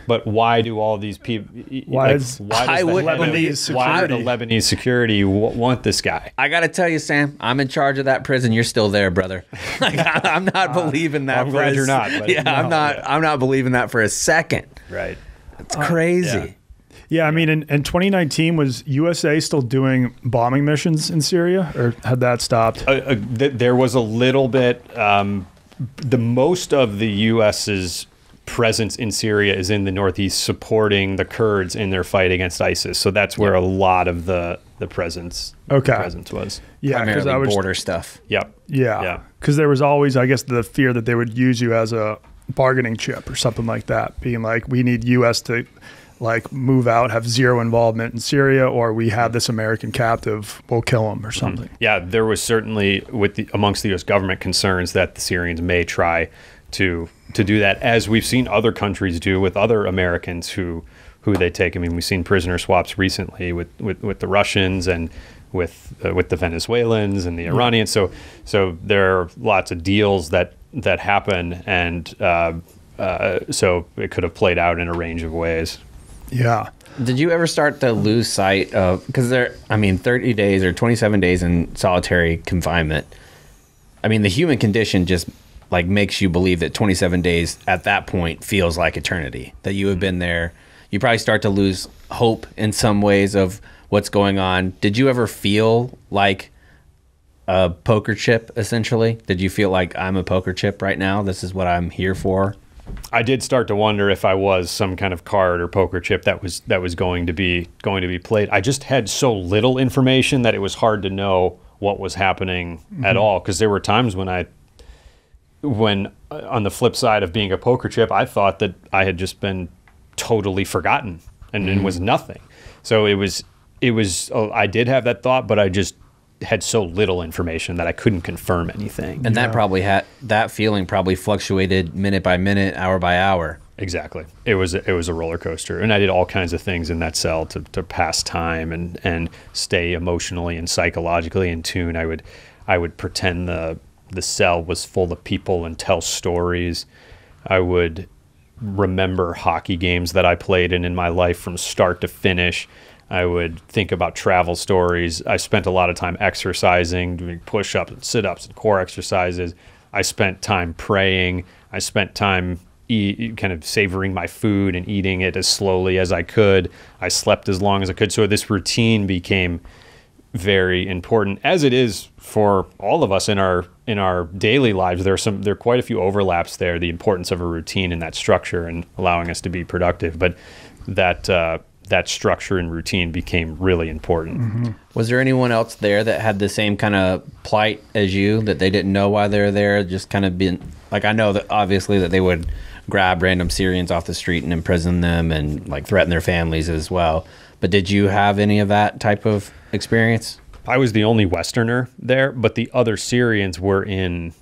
but why do all these people? Why does the Lebanese security want this guy? I got to tell you, Sam, I'm in charge of that prison. You're still there, brother. Like, I'm not believing that. I'm glad you're not. Yeah, no, I'm not believing that for a second. Right. It's crazy. Yeah, I mean, in 2019, was USA still doing bombing missions in Syria, or had that stopped? There was a little bit. The most of the U.S.'s presence in Syria is in the northeast, supporting the Kurds in their fight against ISIS. So that's where a lot of the presence was. Yeah, because I was border stuff. Yep. Yeah, because there was always, I guess, the fear that they would use you as a bargaining chip or something like that, being like, we need U.S. to like move out, have zero involvement in Syria, or we have this American captive, we'll kill him or something. Yeah, there was certainly amongst the U.S. government concerns that the Syrians may try to do that, as we've seen other countries do with other Americans who they take. I mean, we've seen prisoner swaps recently with the Russians and with the Venezuelans and the Iranians. So there are lots of deals that happen, and so it could have played out in a range of ways. Yeah. Did you ever start to lose sight of, because 30 days or 27 days in solitary confinement, I mean, the human condition just like makes you believe that 27 days at that point feels like eternity, that you have been there. You probably start to lose hope in some ways of what's going on. Did you ever feel like a poker chip, essentially? Did you feel like, I'm a poker chip right now? This is what I'm here for? I did start to wonder if I was some kind of card or poker chip that was going to be played. I just had so little information that it was hard to know what was happening at all. Because there were times when on the flip side of being a poker chip, I thought that I had just been totally forgotten and it was nothing. So it was. I did have that thought, but I just had so little information that I couldn't confirm anything. And that feeling probably fluctuated minute by minute, hour by hour. Exactly. It was a roller coaster. And I did all kinds of things in that cell to pass time and stay emotionally and psychologically in tune. I would pretend the cell was full of people and tell stories. I would remember hockey games that I played in my life from start to finish. I would think about travel stories. I spent a lot of time exercising, doing push-ups and sit-ups and core exercises. I spent time praying. I spent time kind of savoring my food and eating it as slowly as I could. I slept as long as I could. So this routine became very important, as it is for all of us in our daily lives. There are quite a few overlaps there. The importance of a routine and that structure and allowing us to be productive, but that structure and routine became really important. Was there anyone else there that had the same kind of plight as you, that they didn't know why they were there? Just kind of been like, I know that obviously that they would grab random Syrians off the street and imprison them and like threaten their families as well. But did you have any of that type of experience? I was the only Westerner there, but the other Syrians were in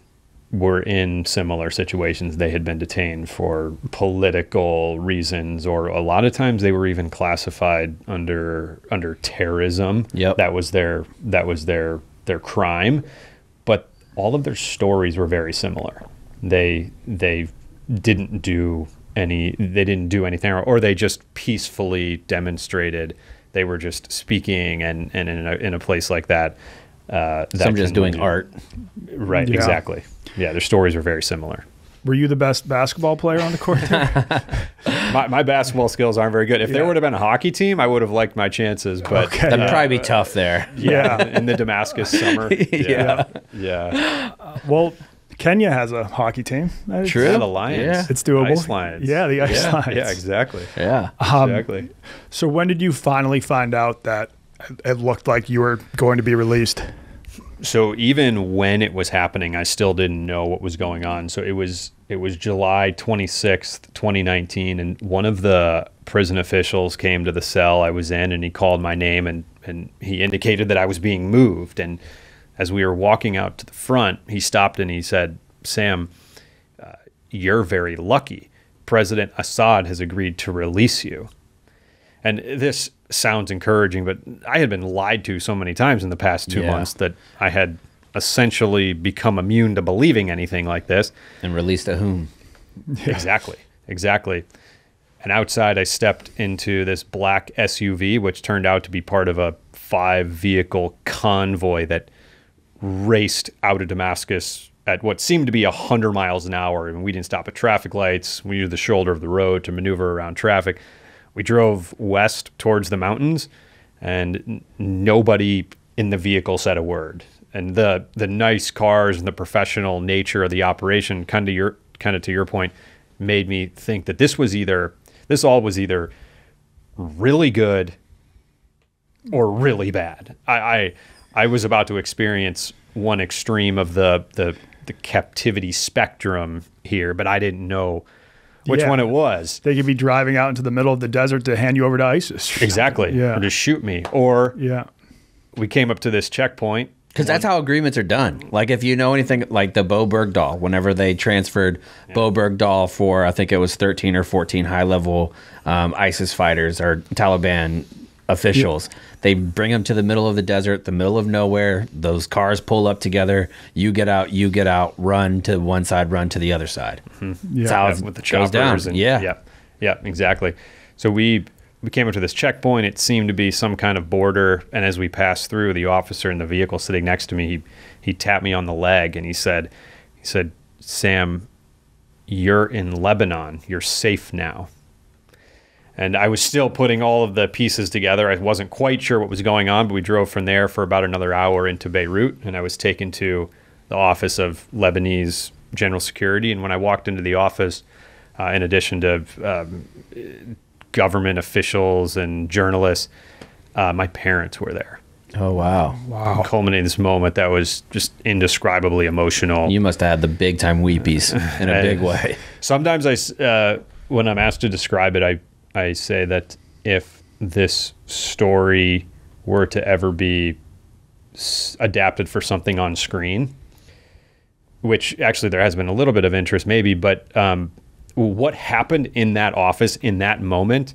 similar situations. They had been detained for political reasons, or a lot of times they were even classified under terrorism. Yep. That was their crime. But all of their stories were very similar. They didn't do anything, or they just peacefully demonstrated. They were just speaking, and in a place like that, some just doing art. Right, yeah. Exactly. Yeah, their stories were very similar. Were you the best basketball player on the court there? my basketball skills aren't very good. If there would have been a hockey team, I would have liked my chances. But that'd probably be tough there. Yeah, in the Damascus summer. Yeah. Well, Kenya has a hockey team. True. Yeah, the Lions. Yeah. It's doable. Ice Lions. Yeah, the Ice Lions. Yeah, exactly. Yeah. Exactly. So when did you finally find out that it looked like you were going to be released? So even when it was happening, I still didn't know what was going on. So it was July 26th, 2019, and one of the prison officials came to the cell I was in, and he called my name, and he indicated that I was being moved. And as we were walking out to the front, he stopped and he said, "Sam, you're very lucky. President Assad has agreed to release you." And this sounds encouraging, but I had been lied to so many times in the past 2 months that I had essentially become immune to believing anything like this. And released to whom? Exactly. And outside, I stepped into this black SUV, which turned out to be part of a 5-vehicle convoy that raced out of Damascus at what seemed to be 100 miles an hour. And we didn't stop at traffic lights. We used the shoulder of the road to maneuver around traffic. We drove west towards the mountains, and nobody in the vehicle said a word. And the nice cars and the professional nature of the operation, kind of to your point, made me think that this all was either really good or really bad. I was about to experience one extreme of the captivity spectrum here, but I didn't know which one it was. They could be driving out into the middle of the desert to hand you over to ISIS. Exactly. Yeah. Or just shoot me. Or yeah, we came up to this checkpoint. Because that's how agreements are done. Like if you know anything, like the Bo Bergdahl, whenever they transferred Bo Bergdahl for, I think it was 13 or 14 high-level ISIS fighters or Taliban officials, they bring them to the middle of the desert, the middle of nowhere. Those cars pull up together. You get out, run to one side, run to the other side. Mm-hmm. That's how with the goes down. choppers. Yeah, exactly. So we came up to this checkpoint. It seemed to be some kind of border. And as we passed through, the officer in the vehicle sitting next to me, he tapped me on the leg and he said, "Sam, you're in Lebanon. You're safe now." And I was still putting all of the pieces together. I wasn't quite sure what was going on, but we drove from there for about another hour into Beirut, and I was taken to the office of Lebanese General Security. And when I walked into the office, in addition to government officials and journalists, my parents were there. Oh, wow. Wow. Culminating this moment that was just indescribably emotional. You must have had the big time weepies in a big way. Sometimes when I'm asked to describe it, I say that if this story were to ever be adapted for something on screen, which actually there has been a little bit of interest maybe, but what happened in that office in that moment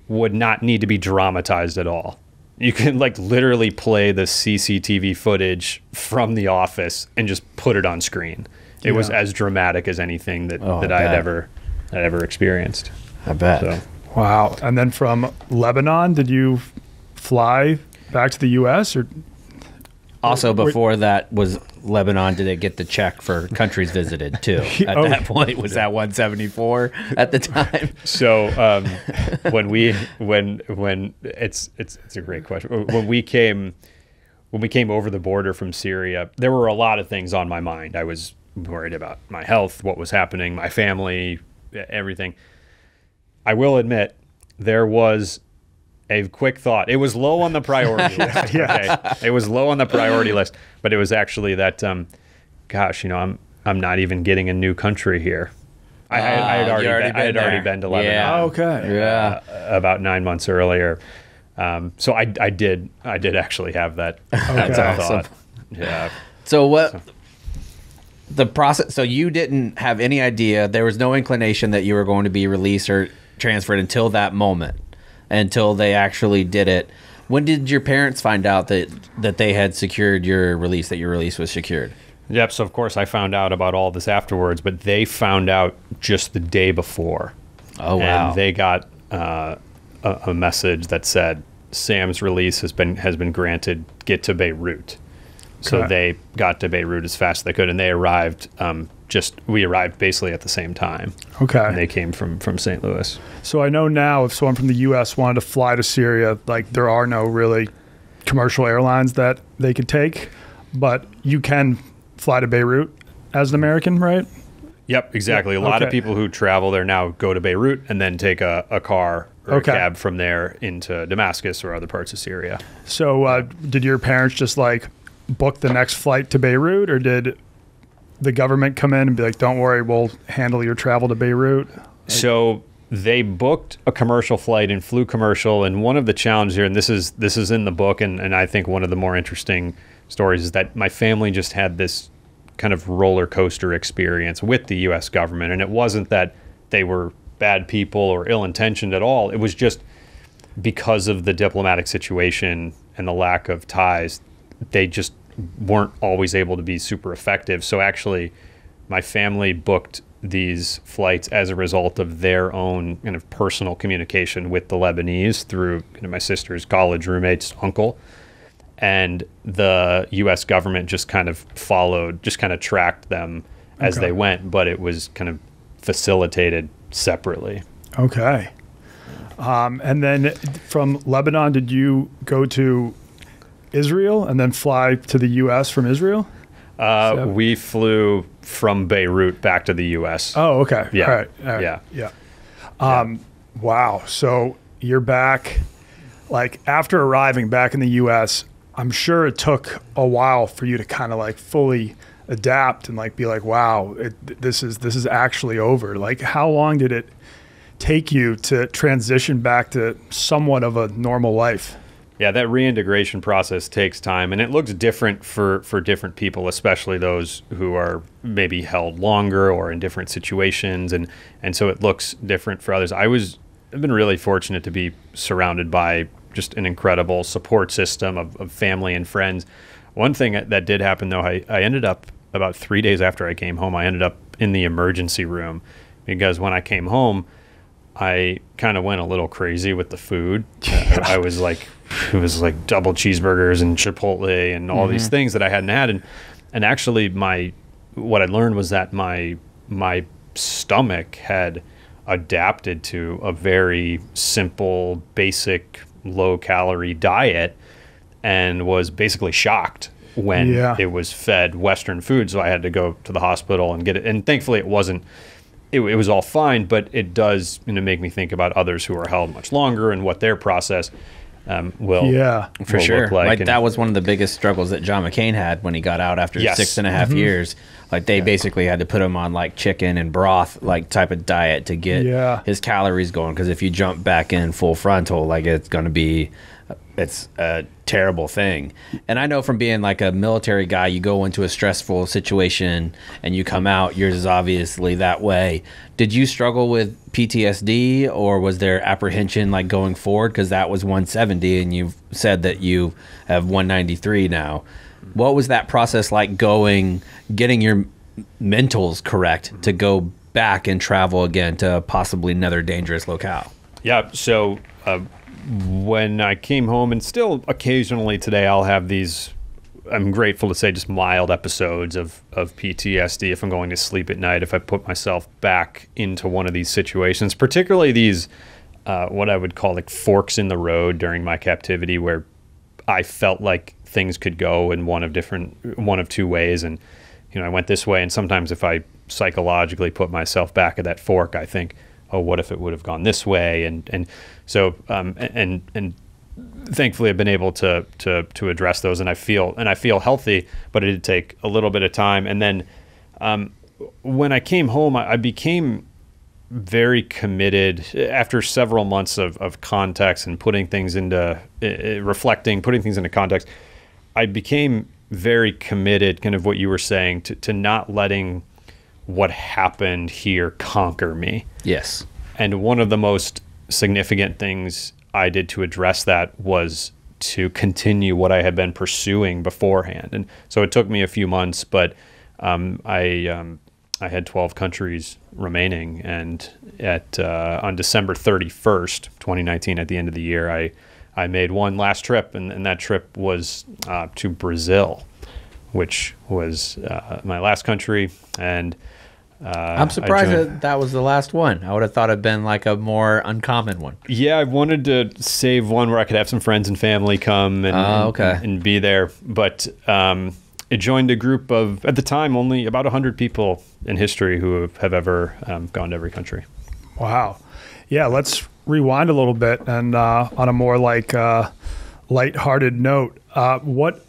would not need to be dramatized at all. You can literally play the CCTV footage from the office and just put it on screen. It was as dramatic as anything that I had ever experienced. I bet. So. Wow. And then from Lebanon, did you fly back to the U.S. or? Also, before that was Lebanon, did it get the check for countries visited too? At that point, was that 174 at the time? So when it's a great question. When we came over the border from Syria, there were a lot of things on my mind. I was worried about my health, what was happening, my family, everything. I will admit, there was a quick thought. It was low on the priority list. Okay? It was low on the priority list, but it was actually that, gosh, I'm not even getting a new country here. I had already been to Lebanon. Yeah. Okay. About 9 months earlier. So I did actually have that. That's awesome. Thought. Yeah. So what? The process. So you didn't have any idea. There was no inclination that you were going to be released or transferred until that moment, until they actually did it. When did your parents find out that they had secured your release, that your release was secured? Yep. So of course I found out about all this afterwards, but they found out just the day before. Oh wow! And they got a message that said Sam's release has been granted. Get to Beirut. So they got to Beirut as fast as they could, and they arrived. We arrived basically at the same time. Okay. And they came from St. Louis. So I know now if someone from the U.S. wanted to fly to Syria, there are no really commercial airlines that they could take, but you can fly to Beirut as an American, right? Yep, exactly. A lot of people who travel there now go to Beirut and then take a car or a cab from there into Damascus or other parts of Syria. So did your parents just like book the next flight to Beirut, or did the government come in and be like, don't worry, we'll handle your travel to Beirut? So they booked a commercial flight and flew commercial. And one of the challenges here, and this is in the book, and I think one of the more interesting stories is that my family just had this kind of roller coaster experience with the U.S. government. And it wasn't that they were bad people or ill-intentioned at all. It was just because of the diplomatic situation and the lack of ties, they just weren't always able to be super effective. So actually, my family booked these flights as a result of their own kind of personal communication with the Lebanese through my sister's college roommate's uncle. And the U.S. government just kind of followed, just kind of tracked them as they went, but it was kind of facilitated separately. Okay. And then from Lebanon, did you go to Israel and then fly to the U.S. from Israel? We flew from Beirut back to the U.S. Oh, okay. Yeah. All right. Yeah. Wow. So you're back, like after arriving back in the U.S., I'm sure it took a while for you to kind of like fully adapt and like be like, wow, this is actually over. Like, how long did it take you to transition back to somewhat of a normal life? Yeah, that reintegration process takes time, and it looks different for different people, especially those who are maybe held longer or in different situations, and so it looks different for others. I've been really fortunate to be surrounded by just an incredible support system of family and friends. One thing that did happen, though, I ended up about 3 days after I came home, I ended up in the emergency room because when I came home, I kind of went a little crazy with the food. I was like, it was like double cheeseburgers and Chipotle and all these things that I hadn't had. And actually what I learned was that my stomach had adapted to a very simple, basic, low calorie diet and was basically shocked when it was fed Western food. So I had to go to the hospital and get it. And thankfully it wasn't, it was all fine, but it does make me think about others who are held much longer and what their process will look like. That was one of the biggest struggles that John McCain had when he got out after 6.5 years. Like they basically had to put him on like chicken and broth like type of diet to get his calories going, because if you jump back in full frontal, like it's a terrible thing. And I know from being like a military guy, you go into a stressful situation and you come out, yours is obviously that way. Did you struggle with PTSD, or was there apprehension like going forward? Because that was 170 and you've said that you have 193 now. What was that process like getting your mentals correct to go back and travel again to possibly another dangerous locale? Yeah, so when I came home, and still occasionally today, I'll have these, I'm grateful to say, just mild episodes of PTSD if I'm going to sleep at night, if I put myself back into one of these situations, particularly these, what I would call like forks in the road during my captivity, where I felt like things could go in one of two ways. And, I went this way. And sometimes if I psychologically put myself back at that fork, I think, oh, what if it would have gone this way? And so thankfully I've been able to address those, and I feel healthy, but it did take a little bit of time. And then when I came home, I became very committed after several months of context and putting things into reflecting, putting things into context. I became very committed, kind of what you were saying, to not letting what happened here conquer me. Yes. And one of the most significant things I did to address that was to continue what I had been pursuing beforehand. And so it took me a few months, but I had 12 countries remaining. And on December 31st, 2019, at the end of the year, I made one last trip, and that trip was to Brazil, which was my last country. And I'm surprised that was the last one. I would have thought it'd been like a more uncommon one. Yeah, I wanted to save one where I could have some friends and family come and be there. But it joined a group of, at the time, only about 100 people in history who have ever gone to every country. Wow. Yeah, let's rewind a little bit and on a more like lighthearted note, what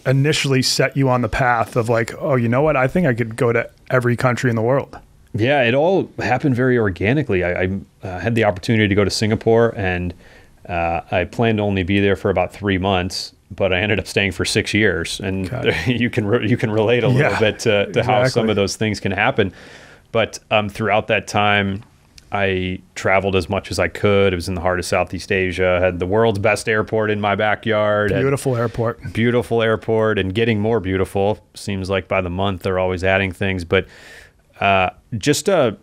initially set you on the path of like, oh, you know what? I think I could go to every country in the world. Yeah, it all happened very organically. I had the opportunity to go to Singapore, and I planned to only be there for about 3 months, but I ended up staying for 6 years. And you can relate a little bit to how some of those things can happen. But throughout that time, I traveled as much as I could. It was in the heart of Southeast Asia. I had the world's best airport in my backyard. Beautiful airport. Beautiful airport, and getting more beautiful. Seems like by the month they're always adding things. But just a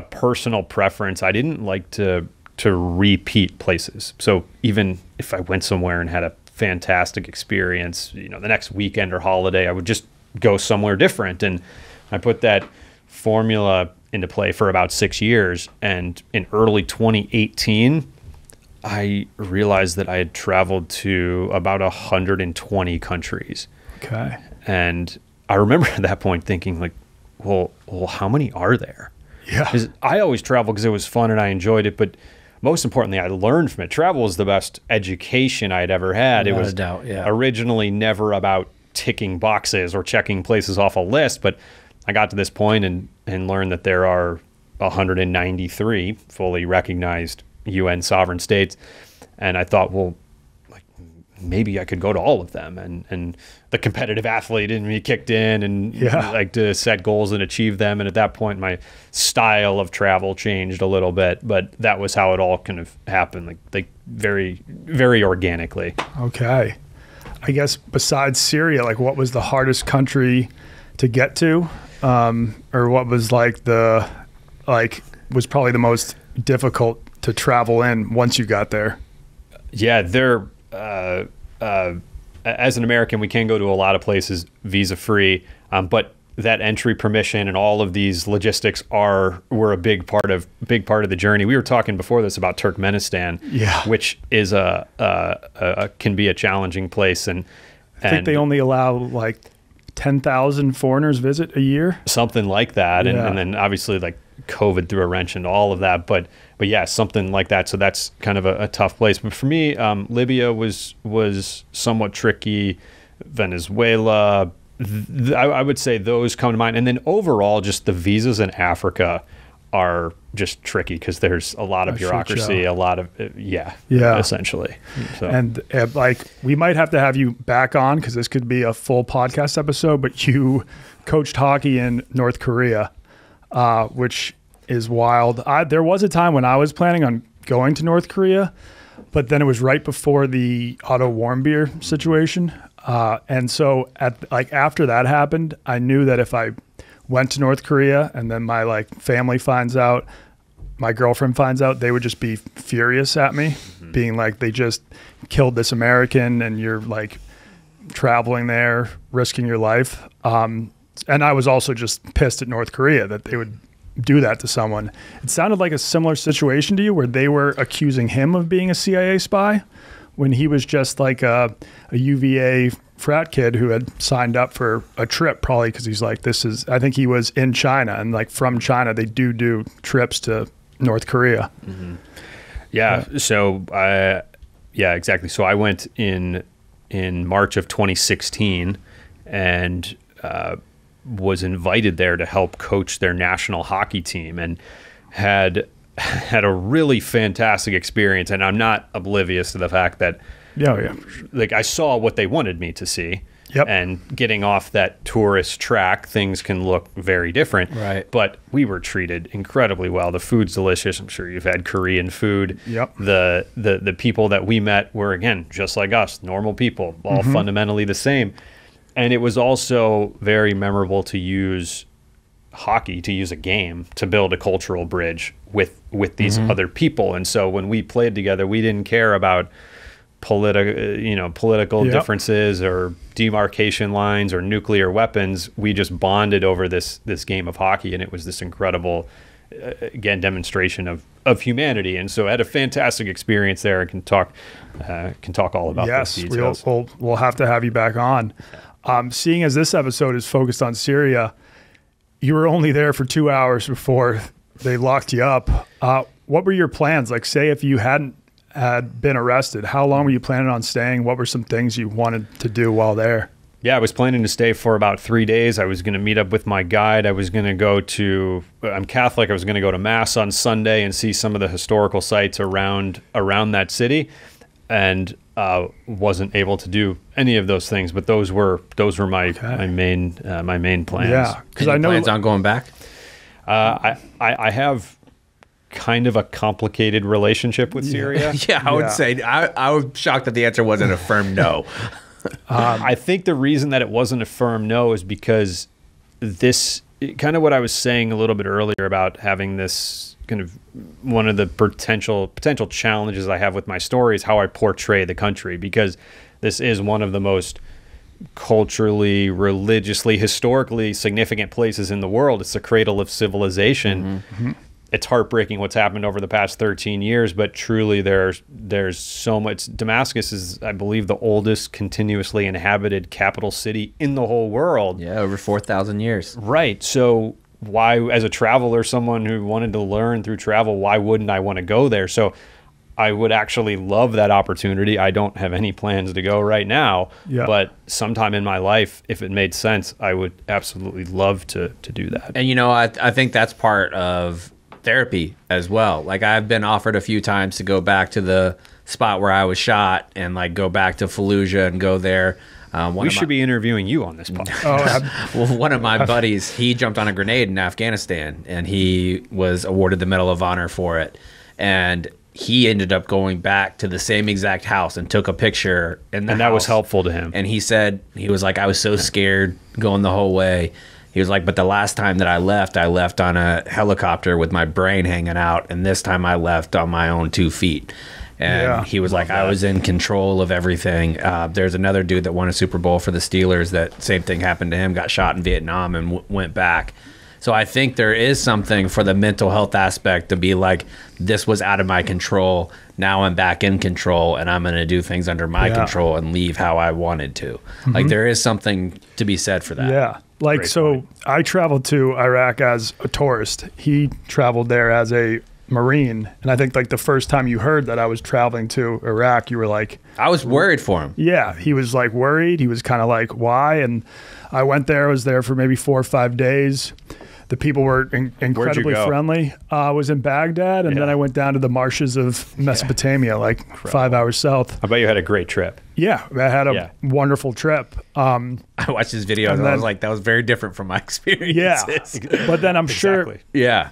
personal preference. I didn't like to repeat places. So even if I went somewhere and had a fantastic experience, the next weekend or holiday, I would just go somewhere different. And I put that formula into play for about 6 years. And in early 2018, I realized that I had traveled to about 120 countries. Okay. And I remember at that point thinking like, well, how many are there? Yeah. 'Cause I always traveled because it was fun and I enjoyed it, but most importantly, I learned from it. Travel was the best education I'd ever had. Without it was a doubt, yeah. Originally never about ticking boxes or checking places off a list, but I got to this point and learned that there are 193 fully recognized UN sovereign states. And I thought, well, like maybe I could go to all of them. And the competitive athlete in me kicked in and like to set goals and achieve them. And at that point, my style of travel changed a little bit, but that was how it all kind of happened, like very, very organically. Okay. I guess besides Syria, like what was the hardest country to get to? Or what was was probably the most difficult to travel in once you got there? Yeah, as an American, we can go to a lot of places visa free, but that entry permission and all of these logistics were a big part of the journey. We were talking before this about Turkmenistan, which is can be a challenging place, and I think they only allow like 10,000 foreigners visit a year, something like that, and then obviously like COVID threw a wrench into all of that, but yeah, something like that. So that's kind of a tough place. But for me, Libya was somewhat tricky. Venezuela, I would say those come to mind. And then overall, just the visas in Africa are just tricky because there's a lot of bureaucracy, a lot of essentially. So. And like we might have to have you back on because this could be a full podcast episode. But you coached hockey in North Korea, which is wild. There was a time when I was planning on going to North Korea, but then it was right before the Otto Warmbier situation. And so after that happened, I knew that if I went to North Korea and then my family finds out, my girlfriend finds out, they would just be furious at me, being like, they just killed this American and you're like traveling there, risking your life. And I was also just pissed at North Korea that they would do that to someone. It sounded like a similar situation to you where they were accusing him of being a CIA spy when he was just like a UVA frat kid who had signed up for a trip, probably because he's like, I think he was in China, and like from China, they do trips to North Korea. Mm-hmm. Yeah. So, exactly. So I went in March of 2016 and, was invited there to help coach their national hockey team and had a really fantastic experience. And I'm not oblivious to the fact that like I saw what they wanted me to see. Yep. And getting off that tourist track, things can look very different. Right. But we were treated incredibly well. The food's delicious. I'm sure you've had Korean food. Yep. The people that we met were, again, just like us, normal people, all fundamentally the same. And it was also very memorable to use hockey, to use a game, to build a cultural bridge with these other people. And so when we played together, we didn't care about political differences or demarcation lines or nuclear weapons. We just bonded over this game of hockey, and it was this incredible, again, demonstration of humanity. And so I had a fantastic experience there, and can talk all about those details. We'll have to have you back on. Seeing as this episode is focused on Syria, you were only there for 2 hours before they locked you up. What were your plans? Like, say if you hadn't had been arrested, how long were you planning on staying? What were some things you wanted to do while there? Yeah, I was planning to stay for about 3 days. I was going to meet up with my guide. I was going to go to, I'm Catholic, I was going to go to Mass on Sunday and see some of the historical sites around that city, and wasn't able to do any of those things. But those were my main plans. Yeah, because I know plans on going back. I have kind of a complicated relationship with Syria. Yeah, I would say I was shocked that the answer wasn't a firm no. I think the reason that it wasn't a firm no is because this kind of what I was saying a little bit earlier about having this kind of one of the potential challenges I have with my story is how I portray the country, because this is one of the most culturally, religiously, historically significant places in the world. It's the cradle of civilization. Mm-hmm. It's heartbreaking what's happened over the past 13 years, but truly there's so much. Damascus is, I believe, the oldest continuously inhabited capital city in the whole world. Yeah, over 4,000 years. Right. So why, as a traveler, someone who wanted to learn through travel, why wouldn't I want to go there? So I would actually love that opportunity. I don't have any plans to go right now, but sometime in my life, if it made sense, I would absolutely love to do that. And, I think that's part of therapy as well. Like, I've been offered a few times to go back to the spot where I was shot and like go back to Fallujah and go there. We should be interviewing you on this podcast. Well, one of my buddies, he jumped on a grenade in Afghanistan and he was awarded the Medal of Honor for it. And he ended up going back to the same exact house and took a picture in the house. And that was helpful to him. And he said, he was like, I was so scared going the whole way. He was like, but the last time that I left on a helicopter with my brain hanging out. And this time I left on my own 2 feet. And he was like, I was in control of everything. There's another dude that won a Super Bowl for the Steelers. That same thing happened to him, got shot in Vietnam and went back. So I think there is something for the mental health aspect to be like, this was out of my control. Now I'm back in control and I'm going to do things under my control and leave how I wanted to. Mm-hmm. Like, there is something to be said for that. Yeah. Like, great so point. I traveled to Iraq as a tourist. He traveled there as a Marine. And I think like the first time you heard that I was traveling to Iraq, you were like, I was worried for him. Yeah. He was like worried. He was kind of like, why? And I went there, I was there for maybe 4 or 5 days. The people were incredibly friendly. I was in Baghdad, and then I went down to the marshes of Mesopotamia, like incredible. 5 hours south. I bet you had a great trip. Yeah, I had a wonderful trip. I watched this video, and I was like, that was very different from my experience. Yeah, but then I'm sure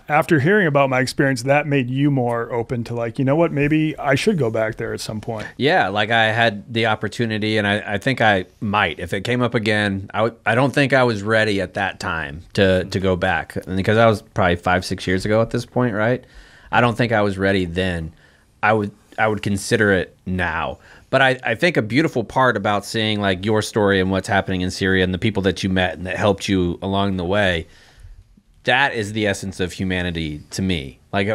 after hearing about my experience, that made you more open to like, you know what, maybe I should go back there at some point. Yeah, like I had the opportunity, and I think I might. If it came up again, I don't think I was ready at that time to go back. Because that was probably 5-6 years ago at this point, right? I don't think I was ready then. I would consider it now. But I think a beautiful part about seeing like your story and what's happening in Syria and the people that you met and that helped you along the way, that is the essence of humanity to me. Like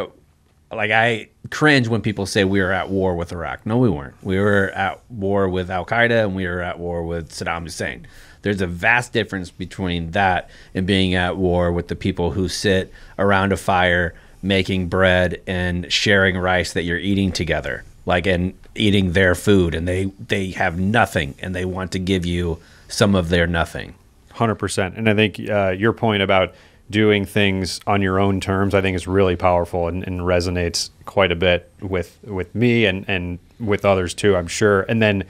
I cringe when people say we were at war with Iraq. No, we weren't. We were at war with Al-Qaeda and we were at war with Saddam Hussein. There's a vast difference between that and being at war with the people who sit around a fire making bread and sharing rice that you're eating together, like, and eating their food, and they have nothing and they want to give you some of their nothing. 100%. And I think your point about doing things on your own terms, I think is really powerful and resonates quite a bit with me and with others too, I'm sure. And then,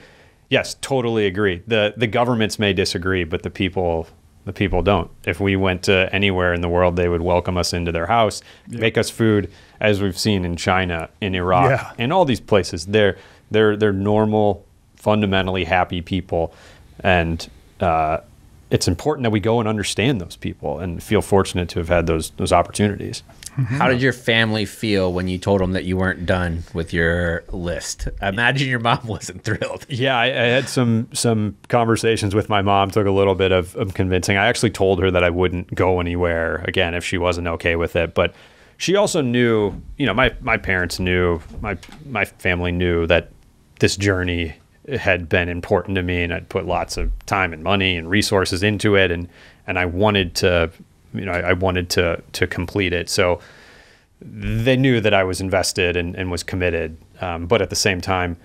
yes, totally agree. The governments may disagree, but the people don't. If we went to anywhere in the world, they would welcome us into their house, make us food, as we've seen in China, in Iraq, in all these places. They're normal, fundamentally happy people, and it's important that we go and understand those people and feel fortunate to have had those opportunities. Mm-hmm. How did your family feel when you told them that you weren't done with your list? I imagine your mom wasn't thrilled. Yeah, I had some conversations with my mom. Took a little bit of convincing. I actually told her that I wouldn't go anywhere again if she wasn't okay with it. But she also knew, my parents knew, my family knew that this journey had been important to me, and I'd put lots of time and money and resources into it, and I wanted to, I wanted to complete it. So they knew that I was invested and was committed, but at the same time,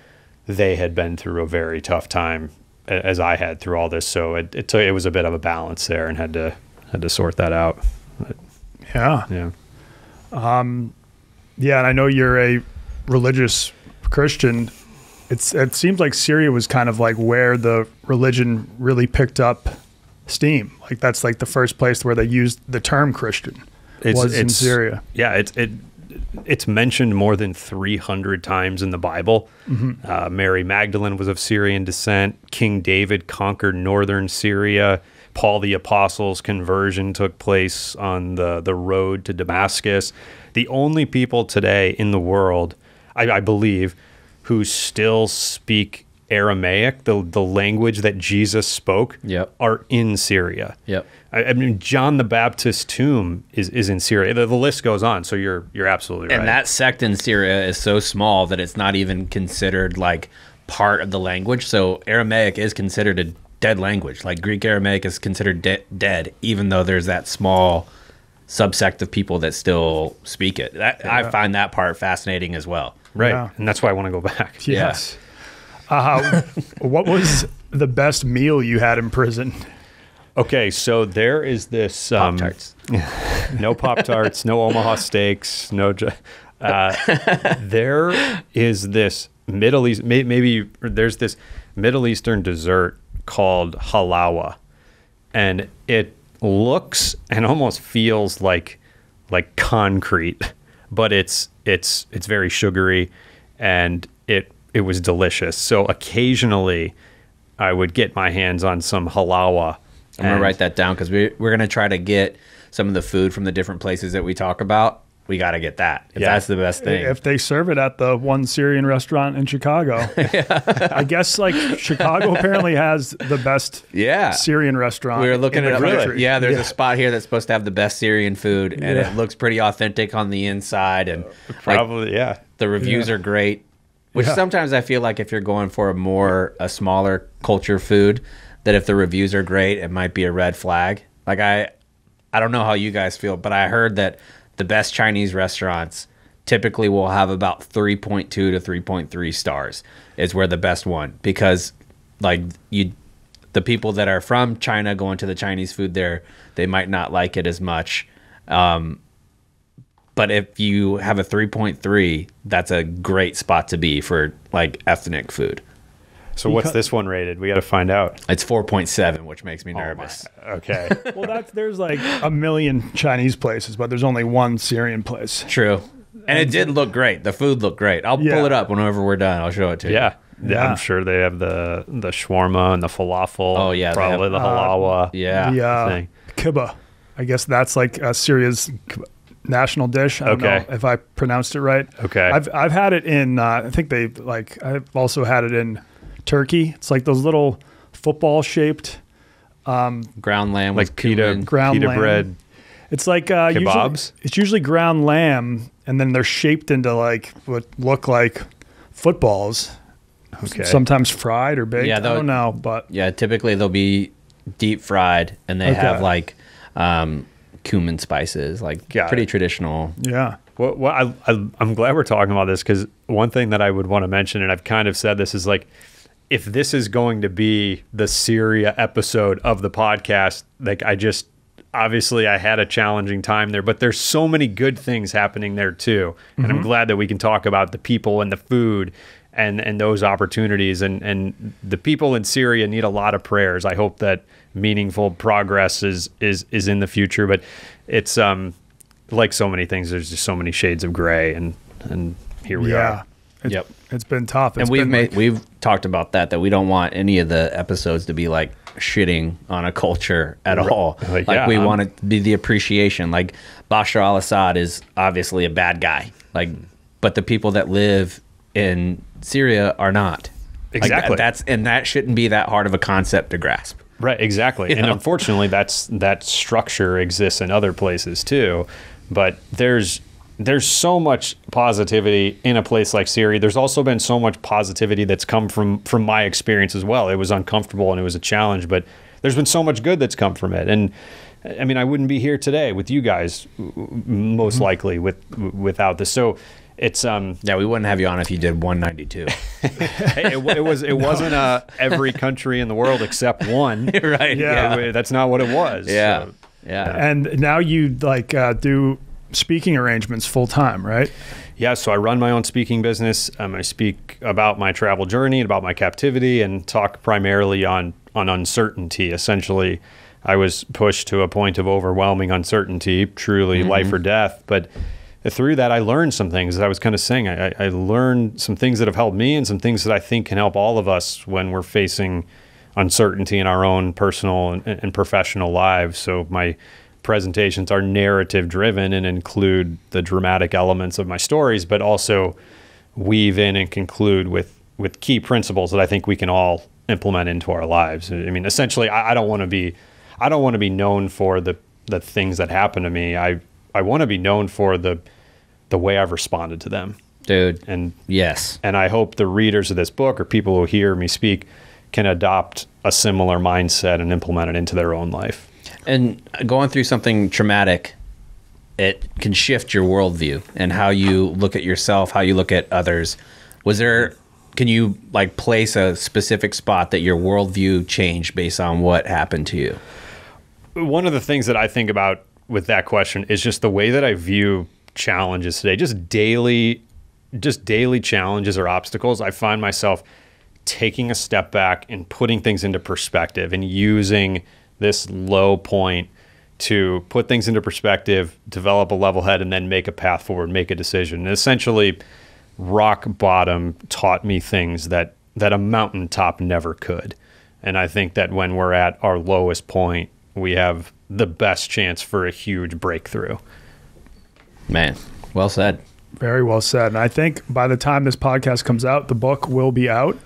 they had been through a very tough time as I had through all this. So it was a bit of a balance there, and had to sort that out. Yeah. Yeah. Yeah, and I know you're a religious Christian. It seems like Syria was kind of like where the religion really picked up steam. Like that's like the first place where they used the term Christian was in Syria. Yeah, it's mentioned more than 300 times in the Bible. Mary Magdalene was of Syrian descent. King David conquered northern Syria. Paul the Apostle's conversion took place on the road to Damascus. The only people today in the world, I believe, who still speak Aramaic, the language that Jesus spoke, are in Syria. I mean, John the Baptist's tomb is in Syria. The list goes on. So you're absolutely right. And that sect in Syria is so small that it's not even considered like part of the language. So Aramaic is considered a dead language. Like Greek Aramaic is considered dead, even though there's that small subsect of people that still speak it. I find that part fascinating as well. Right. Yeah. And that's why I want to go back. Yes. What was the best meal you had in prison? Okay, so there is this Pop-Tarts. No Pop-Tarts, no Omaha steaks, no. There is this Middle East. Maybe there's this Middle Eastern dessert called halawa, and it looks and almost feels like concrete, but it's very sugary, and it was delicious. So occasionally, I would get my hands on some halawa. I'm going to write that down because we're going to try to get some of the food from the different places that we talk about. We got to get that. That's the best thing. If they serve it at the one Syrian restaurant in Chicago. I guess like Chicago apparently has the best Syrian restaurant. We were looking at it. Yeah, there's a spot here that's supposed to have the best Syrian food, and it looks pretty authentic on the inside. And probably, the reviews are great. Which sometimes I feel like if you're going for a smaller culture food, that if the reviews are great, it might be a red flag. Like I don't know how you guys feel, but I heard that the best Chinese restaurants typically will have about 3.2 to 3.3 stars is where the best one, because like the people that are from China going to the Chinese food there, they might not like it as much. But if you have a 3.3, that's a great spot to be for like ethnic food. So what's this one rated? We got to find out. It's 4.7, which makes me nervous. Okay. Well, there's like a million Chinese places, but there's only one Syrian place. True. And it did look great. The food looked great. I'll pull it up whenever we're done. I'll show it to you. Yeah. I'm sure they have the shawarma and the falafel. Oh, yeah. Probably the halawa. The kibbeh. I guess that's like Syria's national dish. I don't know if I pronounced it right. Okay. I've had it in, I've also had it in Turkey. It's like those little football shaped ground lamb, like pita bread. It's like kebabs. It's usually ground lamb, and then they're shaped into like what look like footballs. Okay. Sometimes fried or baked. Yeah, I don't know, but typically they'll be deep fried, and they have like cumin spices, like pretty traditional. Yeah. Well, I'm glad we're talking about this, because one thing that I would want to mention, and I've kind of said this, is like, if this is going to be the Syria episode of the podcast, like obviously I had a challenging time there, but there's so many good things happening there too. And I'm glad that we can talk about the people and the food and those opportunities. And the people in Syria need a lot of prayers. I hope that meaningful progress is in the future, but it's like so many things, there's just so many shades of gray, and here we are. It's been tough. And we've talked about that we don't want any of the episodes to be like shitting on a culture at all. Like we want it to be the appreciation. Like Bashar al-Assad is obviously a bad guy. Like, but the people that live in Syria are not. Exactly. Like that shouldn't be that hard of a concept to grasp. Right, exactly. And unfortunately that structure exists in other places too. But there's there's so much positivity in a place like Syria. There's also been so much positivity that's come from my experience as well. It was uncomfortable and it was a challenge, but there's been so much good that's come from it. And I mean, I wouldn't be here today with you guys, most likely, without this. So it's yeah, we wouldn't have you on if you did 192. Hey, it wasn't every country in the world except one, right? Yeah, that's not what it was. Yeah, So, yeah. And now you do speaking arrangements full time, right? Yeah, so I run my own speaking business. I speak about my travel journey and about my captivity, and talk primarily on uncertainty. Essentially, I was pushed to a point of overwhelming uncertainty, truly life or death. But through that, I learned some things. As I was kind of saying, I learned some things that have helped me, and some things that I think can help all of us when we're facing uncertainty in our own personal and professional lives. So my presentations are narrative driven and include the dramatic elements of my stories, but also weave in and conclude with key principles that I think we can all implement into our lives. I mean, essentially, I don't want to be known for the things that happen to me. I want to be known for the way I've responded to them. Dude. And yes. And I hope the readers of this book, or people who hear me speak, can adopt a similar mindset and implement it into their own life. And going through something traumatic, it can shift your worldview and how you look at yourself, how you look at others. Can you like place a specific spot that your worldview changed based on what happened to you? One of the things that I think about with that question is just the way that I view challenges today, just daily challenges or obstacles. I find myself taking a step back and putting things into perspective, and using this low point to put things into perspective, develop a level head, and then make a path forward, make a decision. And essentially, rock bottom taught me things that a mountaintop never could. And I think that when we're at our lowest point, we have the best chance for a huge breakthrough. Man, well said. Very well said. And I think by the time this podcast comes out, the book will be out.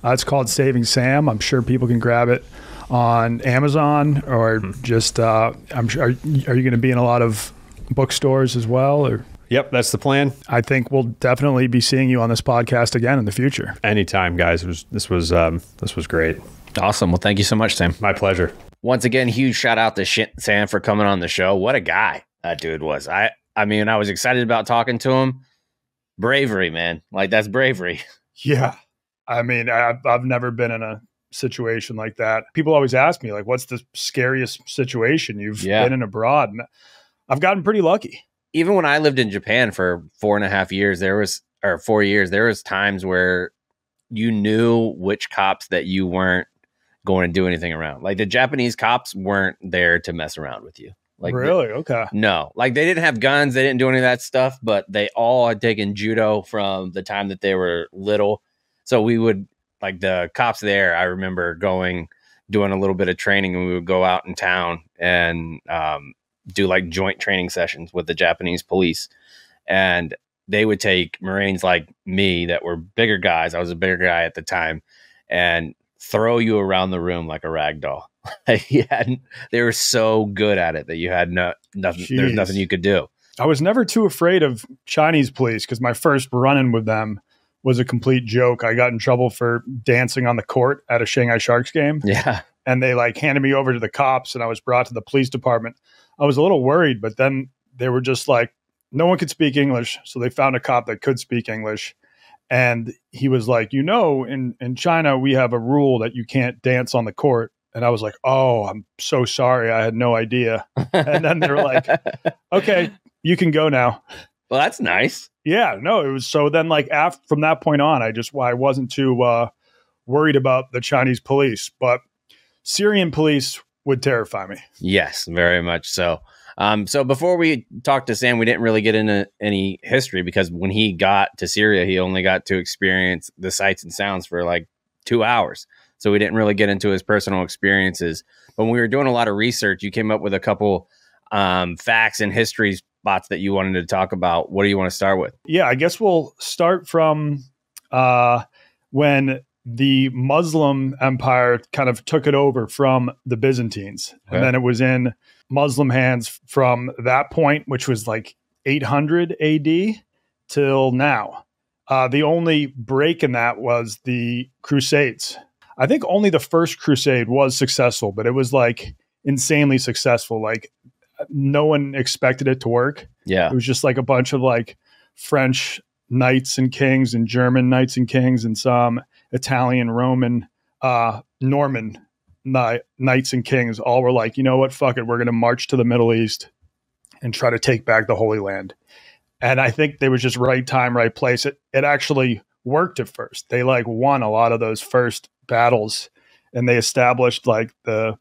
It's called Saving Sam. I'm sure people can grab it on Amazon, or just I'm sure. Are you going to be in a lot of bookstores as well? Or Yep, that's the plan. I think we'll definitely be seeing you on this podcast again in the future. Anytime, guys. This was great. Awesome. Well, thank you so much, Sam. My pleasure. Once again, huge shout out to Sam for coming on the show. What a guy that dude was. I mean, I was excited about talking to him. Bravery, man. Like, that's bravery. Yeah. I mean, I've never been in a situation like that. People always ask me, like, what's the scariest situation you've been in abroad? And I've gotten pretty lucky. Even when I lived in Japan for 4.5 years, 4 years, there was times where you knew which cops that you weren't going to do anything around. Like, the Japanese cops weren't there to mess around with you. Like, really? Okay. No, like, they didn't have guns. They didn't do any of that stuff, but they all had taken judo from the time that they were little. So we would, like, the cops there, I remember doing a little bit of training, and we would go out in town and do like joint training sessions with the Japanese police. And they would take Marines like me that were bigger guys. I was a bigger guy at the time, and throw you around the room like a rag doll. They were so good at it that you had nothing. Jeez. There's nothing you could do. I was never too afraid of Chinese police, because my first run-in with them was a complete joke. I got in trouble for dancing on the court at a Shanghai Sharks game. Yeah. And they like handed me over to the cops, and I was brought to the police department. I was a little worried, but then they were just like, no one could speak English. So they found a cop that could speak English. And he was like, in China, we have a rule that you can't dance on the court. And I was like, oh, I'm so sorry. I had no idea. And then they were like, okay, you can go now. Well, that's nice. Yeah, no, it was. So then, like, from that point on, I wasn't too worried about the Chinese police, but Syrian police would terrify me. Yes, very much so. So before we talked to Sam, we didn't really get into any history, because when he got to Syria, he only got to experience the sights and sounds for like 2 hours. So we didn't really get into his personal experiences. But when we were doing a lot of research, you came up with a couple facts and history spots that you wanted to talk about. What do you want to start with? Yeah, I guess we'll start from when the Muslim empire kind of took it over from the Byzantines. Okay. And then it was in Muslim hands from that point, which was like 800 AD till now. The only break in that was the Crusades. I think only the first Crusade was successful, but it was like insanely successful. Like no one expected it to work. Yeah. It was just like a bunch of like French knights and kings and German knights and kings and some Italian, Roman, Norman knights and kings all were like, you know what, fuck it. We're going to march to the Middle East and try to take back the Holy Land. And I think they was just right time, right place. It actually worked at first. They like won a lot of those first battles, and they established like the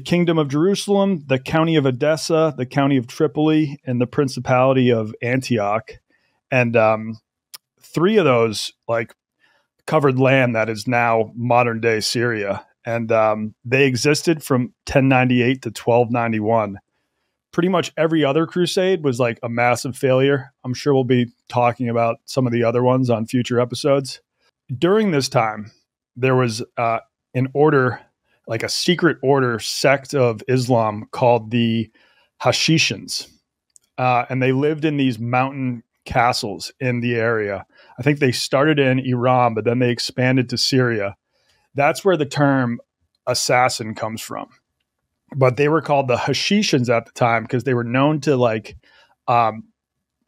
Kingdom of Jerusalem, the County of Edessa, the County of Tripoli, and the Principality of Antioch. And 3 of those like covered land that is now modern day Syria. And they existed from 1098 to 1291. Pretty much every other crusade was like a massive failure. I'm sure we'll be talking about some of the other ones on future episodes. During this time, there was an order, like a secret order sect of Islam called the Hashishans. And they lived in these mountain castles in the area. I think they started in Iran, but then they expanded to Syria. That's where the term assassin comes from. But they were called the Hashishans at the time because they were known to like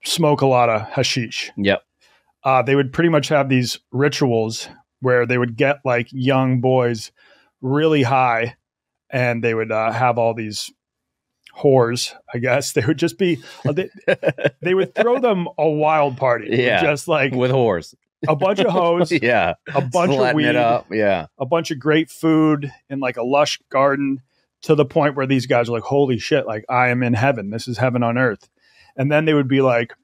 smoke a lot of hashish. Yep. They would pretty much have these rituals where they would get like young boys really high, and they would have all these whores, I guess. They would just be, they would throw them a wild party. Yeah. Just like with whores. A bunch of hoes. Yeah. A bunch of weed. It up. Yeah. A bunch of great food in like a lush garden, to the point where these guys are like, holy shit, like I am in heaven. This is heaven on earth. And then they would be like,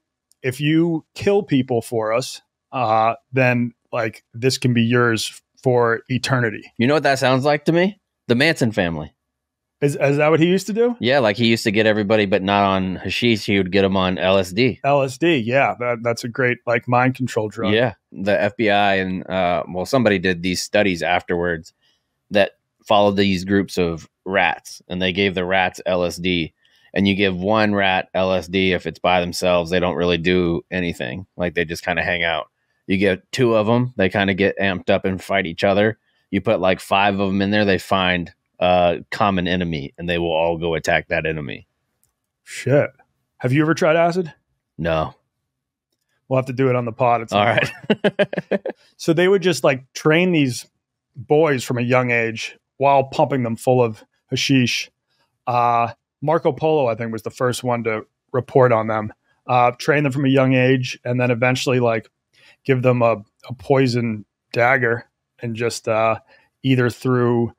if you kill people for us, then like this can be yours for eternity. You know what that sounds like to me? The Manson family. Is that what he used to do? Yeah, like he used to get everybody, but not on hashish. He would get them on LSD. LSD, yeah. That's a great like mind control drug. Yeah, the FBI and somebody did these studies afterwards that followed these groups of rats, and they gave the rats LSD. And you give one rat LSD if it's by themselves, they don't really do anything. Like they just kind of hang out. You get 2 of them, they kind of get amped up and fight each other. You put like 5 of them in there, they find a common enemy, and they will all go attack that enemy. Shit. Have you ever tried acid? No. We'll have to do it on the pod. It's all right. So they would just like train these boys from a young age while pumping them full of hashish. Marco Polo, I think, was the first one to report on them. Train them from a young age, and then eventually like give them a poison dagger, and just either through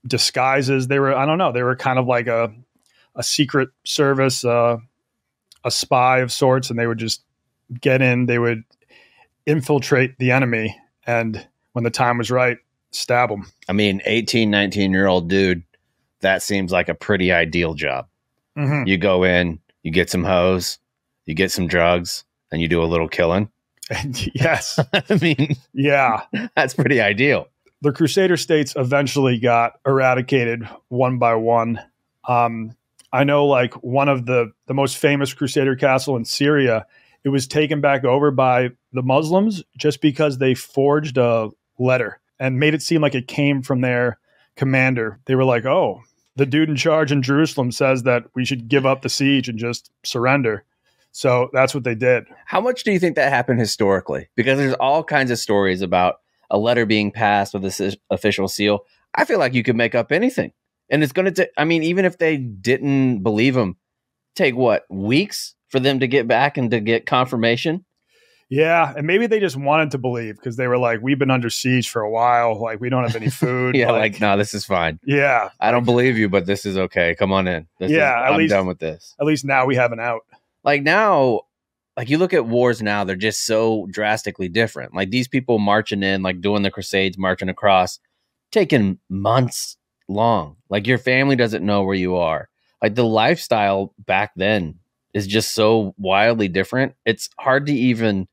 disguises, they were kind of like a secret service, a spy of sorts, and they would just get in, they would infiltrate the enemy, and when the time was right, stab them. I mean, 18, 19-year-old dude, that seems like a pretty ideal job. Mm-hmm. You go in, you get some hoes, you get some drugs, and you do a little killing. Yes. I mean, yeah, that's pretty ideal. The Crusader states eventually got eradicated one by one. I know like one of the most famous Crusader castle in Syria, it was taken back over by the Muslims just because they forged a letter and made it seem like it came from their commander. They were like, oh, the dude in charge in Jerusalem says that we should give up the siege and just surrender. So that's what they did. How much do you think that happened historically? Because there's all kinds of stories about a letter being passed with this official seal. I feel like you could make up anything. And it's going to, even if they didn't believe them, take what, weeks for them to get back and to get confirmation? Yeah. And maybe they just wanted to believe because they were like, we've been under siege for a while. Like, we don't have any food. Yeah. Like, no, this is fine. Yeah. I don't believe you, but this is okay. Come on in. I'm done with this. At least now we have an out. Like now, like you look at wars now, they're just so drastically different. Like these people marching in, like doing the Crusades, marching across, taking months long. Like your family doesn't know where you are. Like the lifestyle back then is just so wildly different. It's hard to even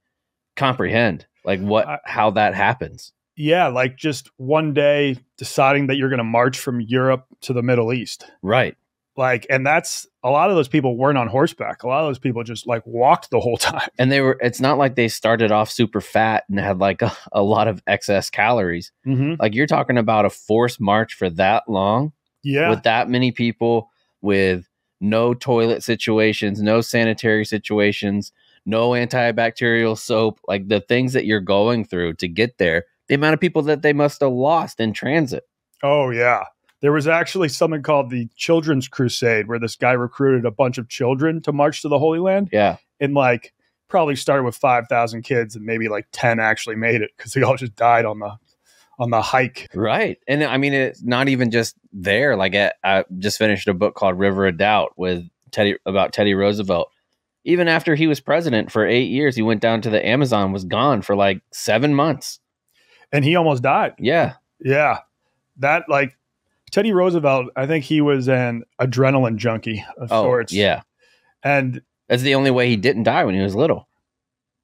comprehend like how that happens. Yeah. Like just one day deciding that you're going to march from Europe to the Middle East. Right. Like, and that's a lot of those people weren't on horseback. A lot of those people just like walked the whole time. And it's not like they started off super fat and had like a lot of excess calories. Mm-hmm. Like you're talking about a forced march for that long. Yeah. With that many people, with no toilet situations, no sanitary situations, no antibacterial soap, like the things that you're going through to get there, the amount of people that they must have lost in transit. Oh, yeah. There was actually something called the Children's Crusade where this guy recruited a bunch of children to march to the Holy Land. Yeah. And like probably started with 5,000 kids and maybe like 10 actually made it because they all just died on the hike. Right. And I mean, it's not even just there. Like I just finished a book called River of Doubt about Teddy Roosevelt. Even after he was president for 8 years, he went down to the Amazon, was gone for like 7 months. And he almost died. Yeah. Yeah. That like Teddy Roosevelt, I think he was an adrenaline junkie of sorts. Yeah. And that's the only way he didn't die when he was little,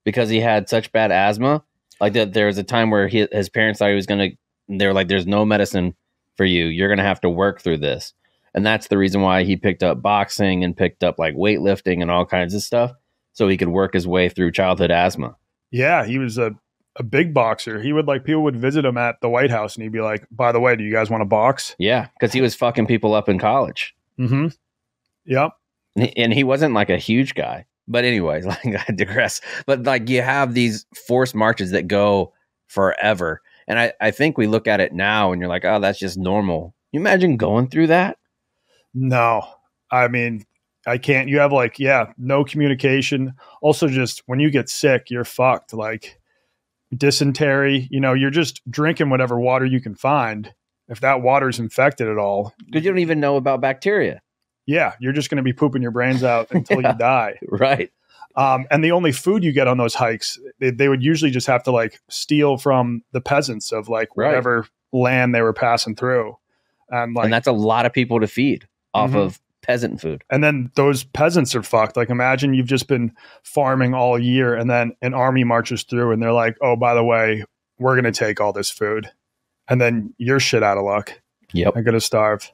because he had such bad asthma. Like that, there was a time where his parents thought he was going to, they were like, there's no medicine for you. You're going to have to work through this. And that's the reason why he picked up boxing and picked up like weightlifting and all kinds of stuff so he could work his way through childhood asthma. Yeah, he was a big boxer. He would like, people would visit him at the White House and he'd be like, by the way, do you guys want to box? Yeah, because he was fucking people up in college. Mm-hmm. Yep. And he wasn't like a huge guy. But anyways, like I digress. But like you have these forced marches that go forever. And I think we look at it now and you're like, oh, that's just normal. You imagine going through that? No. I mean, I can't. You have like, no communication. Also, just when you get sick, you're fucked. Like dysentery, you're just drinking whatever water you can find. If that water's infected at all. Because you don't even know about bacteria. Yeah, you're just going to be pooping your brains out until you die. Right. And the only food you get on those hikes, they would usually just have to like steal from the peasants of like whatever land they were passing through. And that's a lot of people to feed off of peasant food. And then those peasants are fucked. Like imagine you've just been farming all year and then an army marches through and they're like, oh, by the way, we're going to take all this food. And then you're shit out of luck. Yep. I'm going to starve.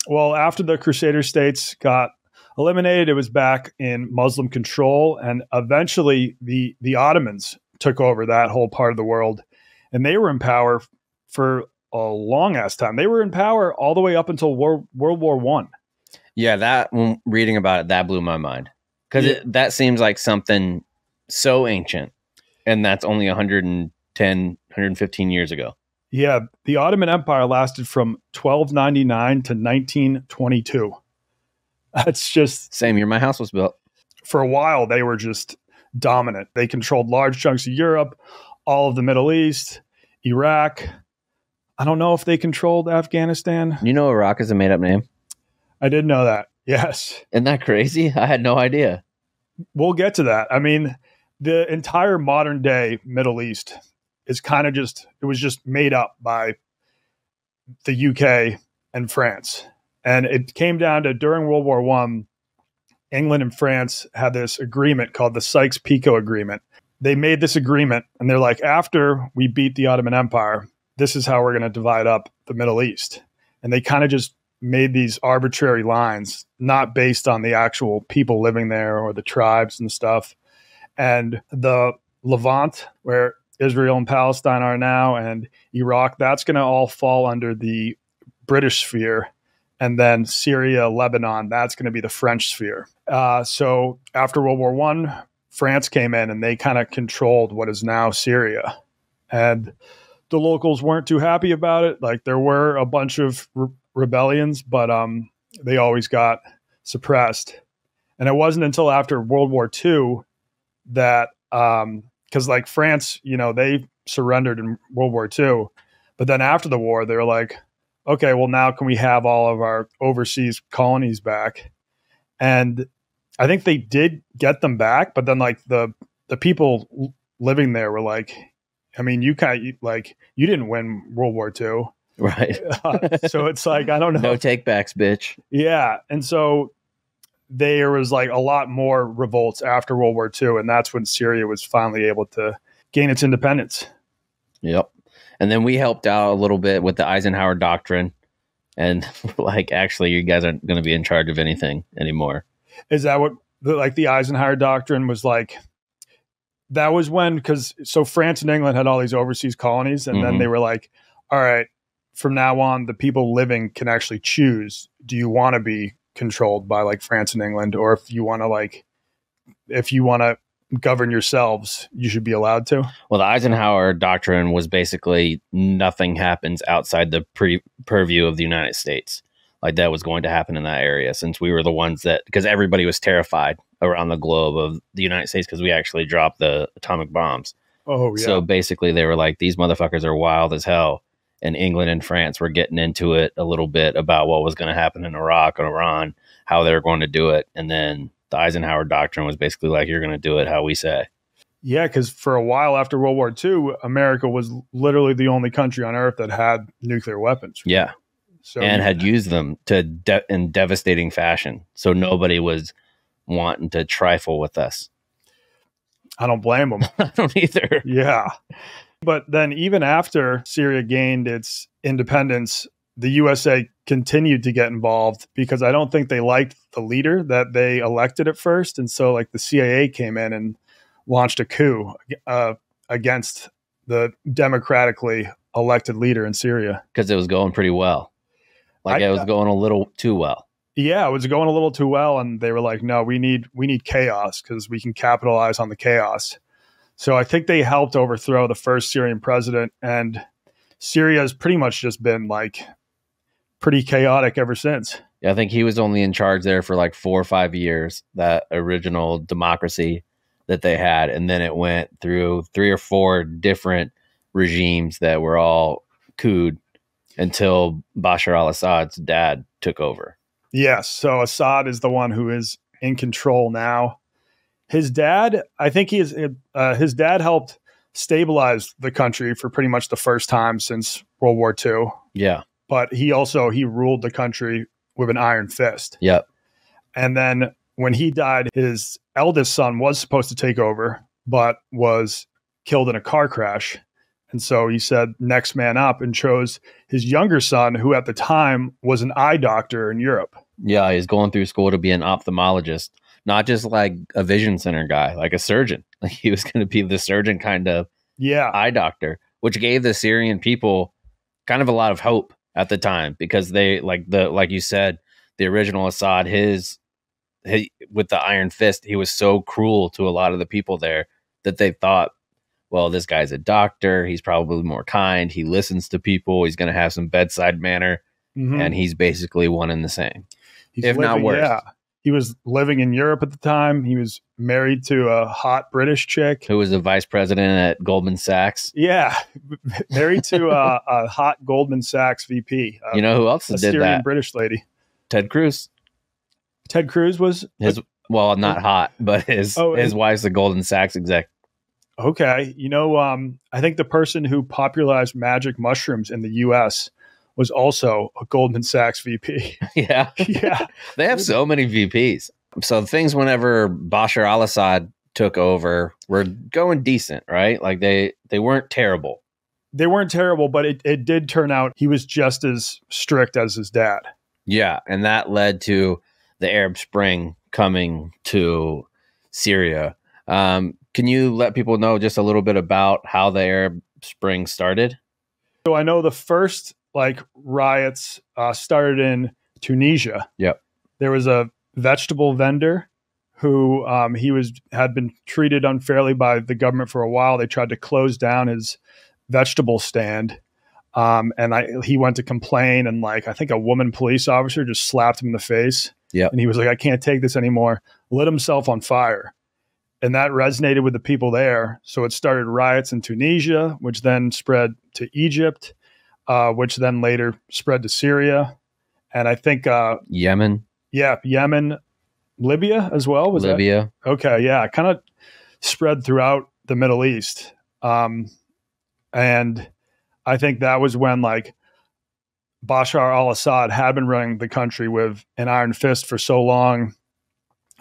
Well, after the Crusader states got eliminated, it was back in Muslim control. And eventually the Ottomans took over that whole part of the world. And they were in power for a long ass time. They were in power all the way up until World War I. Yeah, when reading about it, that blew my mind. Because that seems like something so ancient. And that's only 110, 115 years ago. Yeah, the Ottoman Empire lasted from 1299 to 1922. That's just... Same year my house was built. For a while, they were just dominant. They controlled large chunks of Europe, all of the Middle East, Iraq. I don't know if they controlled Afghanistan. You know Iraq is a made-up name? I did know that, yes. Isn't that crazy? I had no idea. We'll get to that. I mean, the entire modern day Middle East is kind of it was just made up by the UK and France. And it came down to during World War I, England and France had this agreement called the Sykes-Picot Agreement. They made this agreement and they're like, after we beat the Ottoman Empire, this is how we're going to divide up the Middle East. And they kind of just made these arbitrary lines, not based on the actual people living there or the tribes and stuff. And the Levant, where Israel and Palestine are now, and Iraq, that's going to all fall under the British sphere. And then Syria, Lebanon, that's going to be the French sphere. So after World War I, France came in and they kind of controlled what is now Syria. And the locals weren't too happy about it. Like there were a bunch of rebellions, but they always got suppressed. And it wasn't until after World War II that, because like France, they surrendered in World War II. But then after the war, they were like, okay, well, now can we have all of our overseas colonies back? And I think they did get them back. But then like the people living there were like, I mean, you didn't win World War II. Right. So it's like, I don't know. No takebacks, bitch. Yeah. And so there was like a lot more revolts after World War II. And that's when Syria was finally able to gain its independence. Yep. And then we helped out a little bit with the Eisenhower Doctrine And like, actually, you guys aren't going to be in charge of anything anymore. Is that what the Eisenhower Doctrine was like? That was when, because so France and England had all these overseas colonies, and then they were like, all right, from now on, the people living can actually choose. Do you want to be controlled by like France and England, or if you want to govern yourselves, you should be allowed to? Well, the Eisenhower Doctrine was basically nothing happens outside the purview of the United States. Like, that was going to happen in that area, since we were the ones that, because everybody was terrified around the globe of the United States because we actually dropped the atomic bombs. Oh, yeah. So basically they were like, these motherfuckers are wild as hell. And England and France were getting into it a little bit about what was going to happen in Iraq and Iran, how they were going to do it. And then the Eisenhower Doctrine was basically like, you're going to do it how we say. Yeah, because for a while after World War II, America was literally the only country on Earth that had nuclear weapons. Yeah. So, and had used them in devastating fashion. So nobody was wanting to trifle with us. I don't blame them. I don't either. Yeah. But then even after Syria gained its independence, the USA continued to get involved because I don't think they liked the leader that they elected at first. And so like the CIA came in and launched a coup against the democratically elected leader in Syria. Because it was going pretty well. Like, it was going a little too well. Yeah, it was going a little too well. And they were like, no, we need chaos because we can capitalize on the chaos. So I think they helped overthrow the first Syrian president, and Syria has pretty much just been like pretty chaotic ever since. Yeah, I think he was only in charge there for like 4 or 5 years, that original democracy that they had. And then it went through 3 or 4 different regimes that were all couped until Bashar al-Assad's dad took over. Yes. So Assad is the one who is in control now. His dad, I think his dad helped stabilize the country for pretty much the first time since World War II. Yeah. But he ruled the country with an iron fist. Yep. And then when he died, his eldest son was supposed to take over, but was killed in a car crash. And so he said, next man up, and chose his younger son, who at the time was an eye doctor in Europe. Yeah, he's going through school to be an ophthalmologist, not just like a vision center guy, like a surgeon. Like, he was going to be the surgeon kind of eye doctor, which gave the Syrian people kind of a lot of hope at the time, because they, like you said, the original Assad, with the iron fist, he was so cruel to a lot of the people there that they thought, well, this guy's a doctor. He's probably more kind. He listens to people. He's going to have some bedside manner. And he's basically one and the same, if not worse. Yeah. He was living in Europe at the time. He was married to a hot British chick who was the vice president at Goldman Sachs. Yeah. Married to a hot Goldman Sachs VP. You know who else did Syrian that? British lady. Ted Cruz. Ted Cruz was well, not hot, but his wife's the Goldman Sachs exec. Okay. You know, I think the person who popularized magic mushrooms in the U.S. was also a Goldman Sachs VP. Yeah. Yeah. They have so many VPs. So things whenever Bashar al-Assad took over were going decent, right? Like they weren't terrible. They weren't terrible, but it did turn out he was just as strict as his dad. Yeah. And that led to the Arab Spring coming to Syria. Can you let people know just a little bit about how the Arab Spring started? So I know the first riots started in Tunisia. Yep. There was a vegetable vendor who had been treated unfairly by the government for a while. They tried to close down his vegetable stand. And he went to complain, and I think a woman police officer just slapped him in the face. Yeah. And he was like, I can't take this anymore. Lit himself on fire. And that resonated with the people there. So it started riots in Tunisia, which then spread to Egypt, which then later spread to Syria. And I think Yemen. Yeah, Yemen, Libya as well. Was Libya. That? Okay, yeah. Kind of spread throughout the Middle East. And I think that was when Bashar al-Assad had been running the country with an iron fist for so long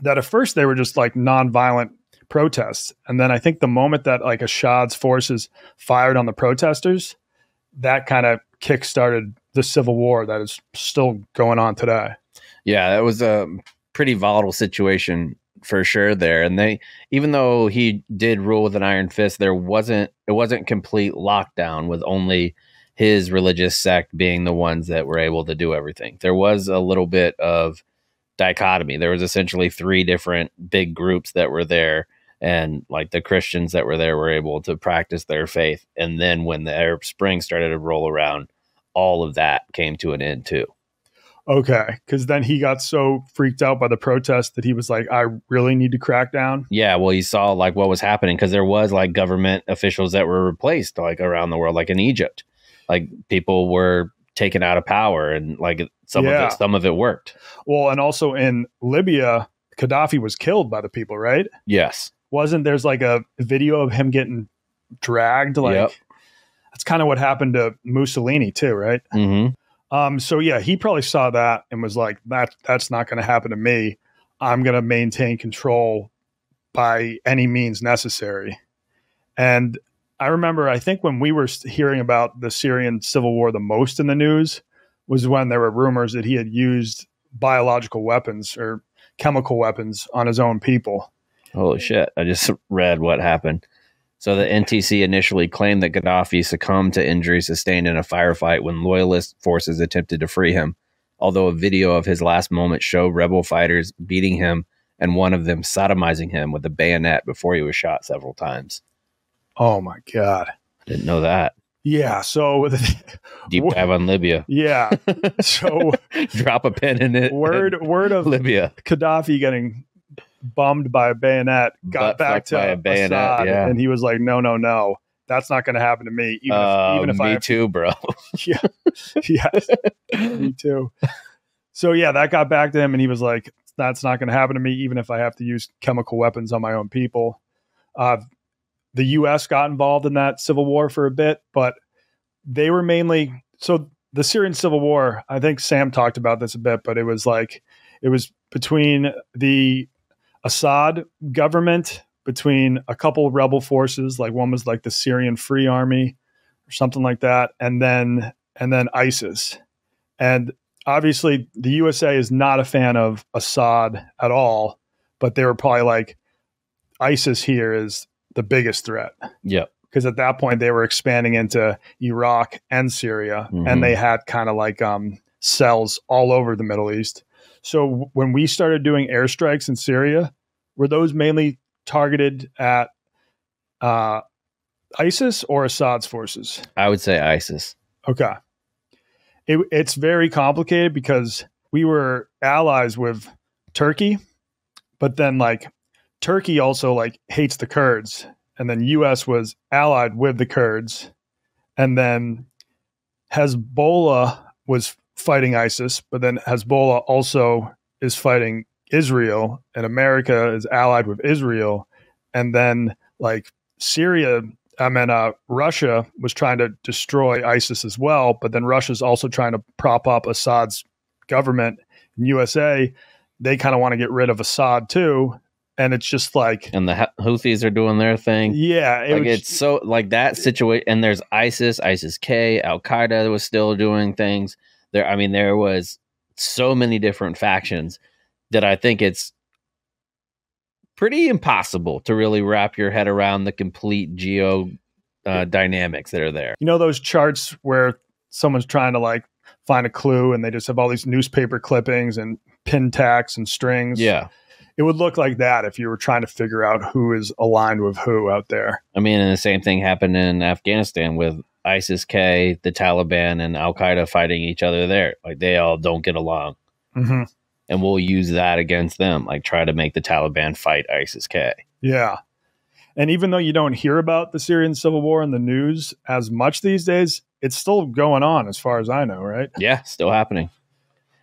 that at first they were just nonviolent protests. And then I think the moment that Assad's forces fired on the protesters, that kind of kick-started the civil war that is still going on today. Yeah, that was a pretty volatile situation for sure there. And even though he did rule with an iron fist, it wasn't complete lockdown with only his religious sect being the ones that were able to do everything. There was a little bit of dichotomy. There was essentially 3 different big groups that were there, and like the Christians that were there were able to practice their faith. And then when the Arab Spring started to roll around, all of that came to an end too. Okay, because then he got so freaked out by the protest that he was like, I really need to crack down. Yeah, well, he saw like what was happening, because there was like government officials that were replaced like around the world, like in Egypt. Like people were taken out of power, and like some of it worked. Well, and also in Libya, Gaddafi was killed by the people, right? Yes. There's like a video of him getting dragged? Like that's kind of what happened to Mussolini too, right? Mm-hmm. So yeah, he probably saw that and was like, that's not going to happen to me. I'm going to maintain control by any means necessary. And I remember, I think when we were hearing about the Syrian civil war the most in the news was when there were rumors that he had used biological weapons or chemical weapons on his own people. Holy shit. I just read what happened. So the NTC initially claimed that Gaddafi succumbed to injuries sustained in a firefight when loyalist forces attempted to free him, although a video of his last moments showed rebel fighters beating him and one of them sodomizing him with a bayonet before he was shot several times. Oh my God. Didn't know that. Yeah. So deep dive on Libya. Yeah. So drop a pin in it. Word of Libya. Gaddafi getting bummed by a bayonet, got back to a bayonet, Assad, and he was like, no, that's not going to happen to me. Even if me too, bro. Yeah. Yes. Me too. So yeah, that got back to him, and he was like, that's not going to happen to me, even if I have to use chemical weapons on my own people. The U.S. got involved in that civil war for a bit, but they were mainly, so the Syrian civil war, I think Sam talked about this a bit, but it was between the Assad government, between a couple rebel forces, like one was like the Syrian Free Army or something like that, and then ISIS. And obviously the USA is not a fan of Assad at all, but they were probably like, ISIS here is the biggest threat. Yeah. Because at that point they were expanding into Iraq and Syria, and they had kind of like cells all over the Middle East. So when we started doing airstrikes in Syria, were those mainly targeted at ISIS or Assad's forces? I would say ISIS. Okay. It's very complicated because we were allies with Turkey, but then like Turkey also like hates the Kurds, and then US was allied with the Kurds, and then Hezbollah was fighting ISIS, but then Hezbollah also is fighting Israel, and America is allied with Israel. And then like Russia was trying to destroy ISIS as well, but then Russia's also trying to prop up Assad's government. In USA, they kind of want to get rid of Assad too. And it's just like, and the Houthis are doing their thing. Yeah. It's so like that situation. And there's ISIS-K, Al-Qaeda was still doing things there. I mean, there was so many different factions that I think it's pretty impossible to really wrap your head around the complete dynamics that are there. You know, those charts where someone's trying to like find a clue and they just have all these newspaper clippings and pin tacks and strings. Yeah. It would look like that if you were trying to figure out who is aligned with who out there. I mean, and the same thing happened in Afghanistan with ISIS-K, the Taliban, and Al-Qaeda fighting each other there. Like, they all don't get along. Mm-hmm. And we'll use that against them, like try to make the Taliban fight ISIS-K. Yeah. And even though you don't hear about the Syrian civil war in the news as much these days, it's still going on as far as I know, right? Yeah, still happening.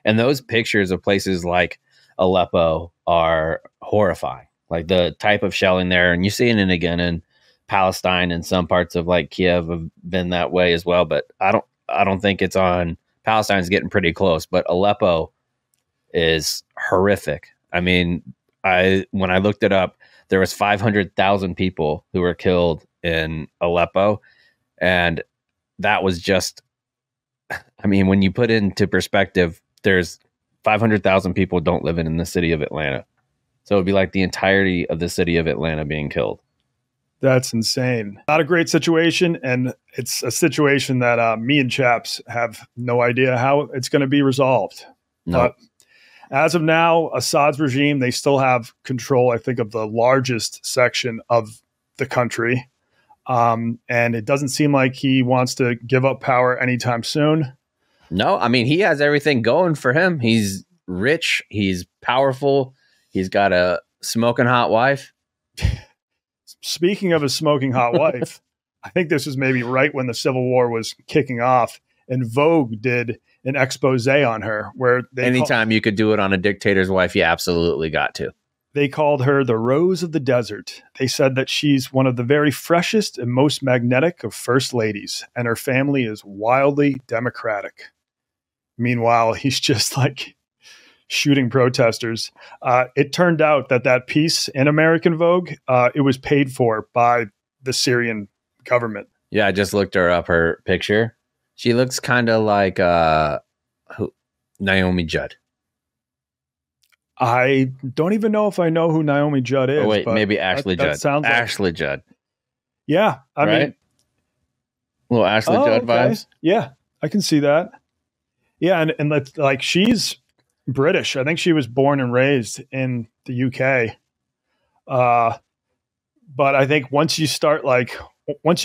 And those pictures of places like Aleppo are horrifying. Like the type of shelling there, and you're seeing it again in Palestine, and some parts of like Kiev have been that way as well. But I don't think it's on. Palestine's getting pretty close, but Aleppo is horrific. I mean, when I looked it up, there was 500,000 people who were killed in Aleppo, and that was just I mean, when you put into perspective, there's 500,000 people don't live in the city of Atlanta. So it'd be like the entirety of the city of Atlanta being killed. That's insane. Not a great situation. And it's a situation that me and Chaps have no idea how it's going to be resolved. No. But as of now, Assad's regime, they still have control, I think, of the largest section of the country. And it doesn't seem like he wants to give up power anytime soon. No, I mean, he has everything going for him. He's rich. He's powerful. He's got a smoking hot wife. Speaking of a smoking hot wife, I think this was maybe right when the Civil War was kicking off, and Vogue did an expose on her where anytime you could do it on a dictator's wife, you absolutely got to. They called her the Rose of the Desert. They said that she's one of the very freshest and most magnetic of first ladies, and her family is wildly democratic. Meanwhile, he's just like shooting protesters. It turned out that piece in American Vogue, it was paid for by the Syrian government. Yeah, I just looked her up, her picture. She looks kind of like Naomi Judd. I don't even know if I know who Naomi Judd is. Oh, wait, maybe Ashley Judd. That sounds like Ashley Judd. Yeah, I mean, little Ashley Judd vibes. Yeah, I can see that. Yeah, and like she's British. I think she was born and raised in the UK. But I think once you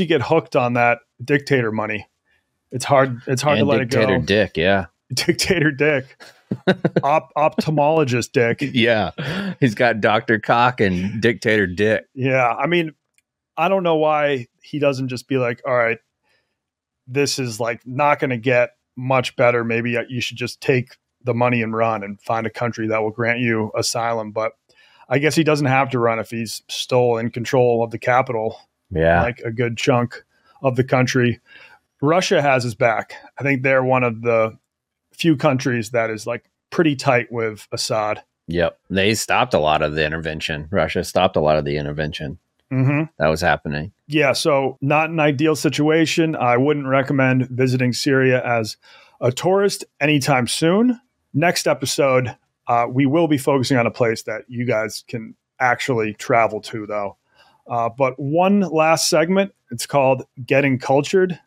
get hooked on that dictator money, it's hard to let it go. Dictator Dick, yeah. Dictator Dick. Ophthalmologist Dick. Yeah. He's got Dr. Cock and Dictator Dick. Yeah. I mean, I don't know why he doesn't just be like, all right, this is like not going to get much better. Maybe you should just take the money and run and find a country that will grant you asylum. But I guess he doesn't have to run if he's still in control of the capital. Yeah. Like a good chunk of the country. Russia has his back. I think they're one of the few countries that is like pretty tight with Assad. Yep. They stopped a lot of the intervention. Russia stopped a lot of the intervention that was happening. Yeah. So not an ideal situation. I wouldn't recommend visiting Syria as a tourist anytime soon. Next episode, we will be focusing on a place that you guys can actually travel to, though. But one last segment, it's called Gettin Cultured.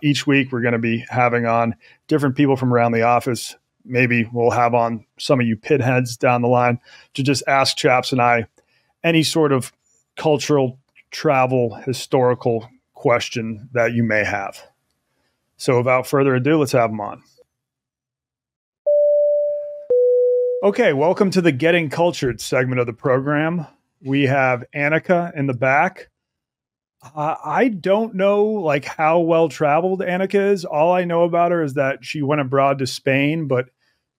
Each week, we're going to be having on different people from around the office. Maybe we'll have on some of you pitheads down the line to just ask Chaps and I any sort of cultural, travel, historical question that you may have. So without further ado, let's have them on. Okay, welcome to the Getting Cultured segment of the program. We have Annika in the back. I don't know like how well traveled Annika is. All I know about her is that she went abroad to Spain, but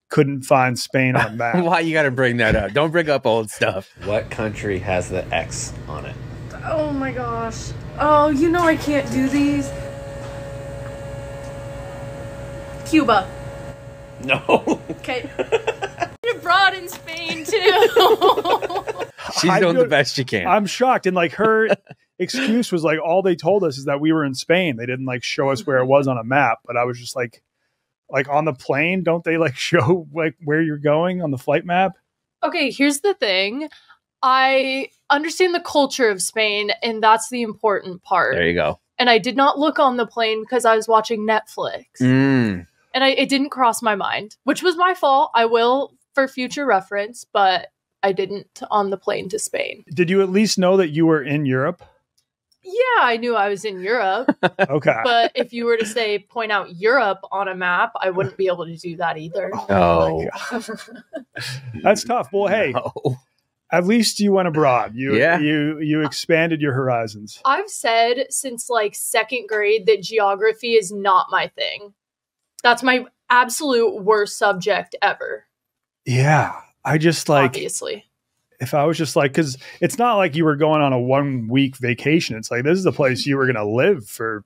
couldn't find Spain on the map. Why you got to bring that up? Don't bring up old stuff. What country has the X on it? Oh my gosh. Oh, you know I can't do these. Cuba. No. Okay. Abroad in Spain too. She's doing the best she can. I'm shocked. And like her excuse was like, all they told us is that we were in Spain. They didn't like show us where it was on a map. But I was just like on the plane, don't they like show like where you're going on the flight map? Okay, here's the thing. I understand the culture of Spain, and that's the important part. There you go. And I did not look on the plane because I was watching Netflix. And it didn't cross my mind, which was my fault. I will for future reference, but I didn't on the plane to Spain. Did you at least know that you were in Europe? Yeah, I knew I was in Europe. Okay. But if you were to say point out Europe on a map, I wouldn't be able to do that either. Oh. That's tough. Well, hey, at least you went abroad. You expanded your horizons. I've said since like second grade that geography is not my thing. That's my absolute worst subject ever. Yeah. I just like, obviously, if I was just like, because it's not like you were going on a 1 week vacation. It's like, this is the place you were going to live for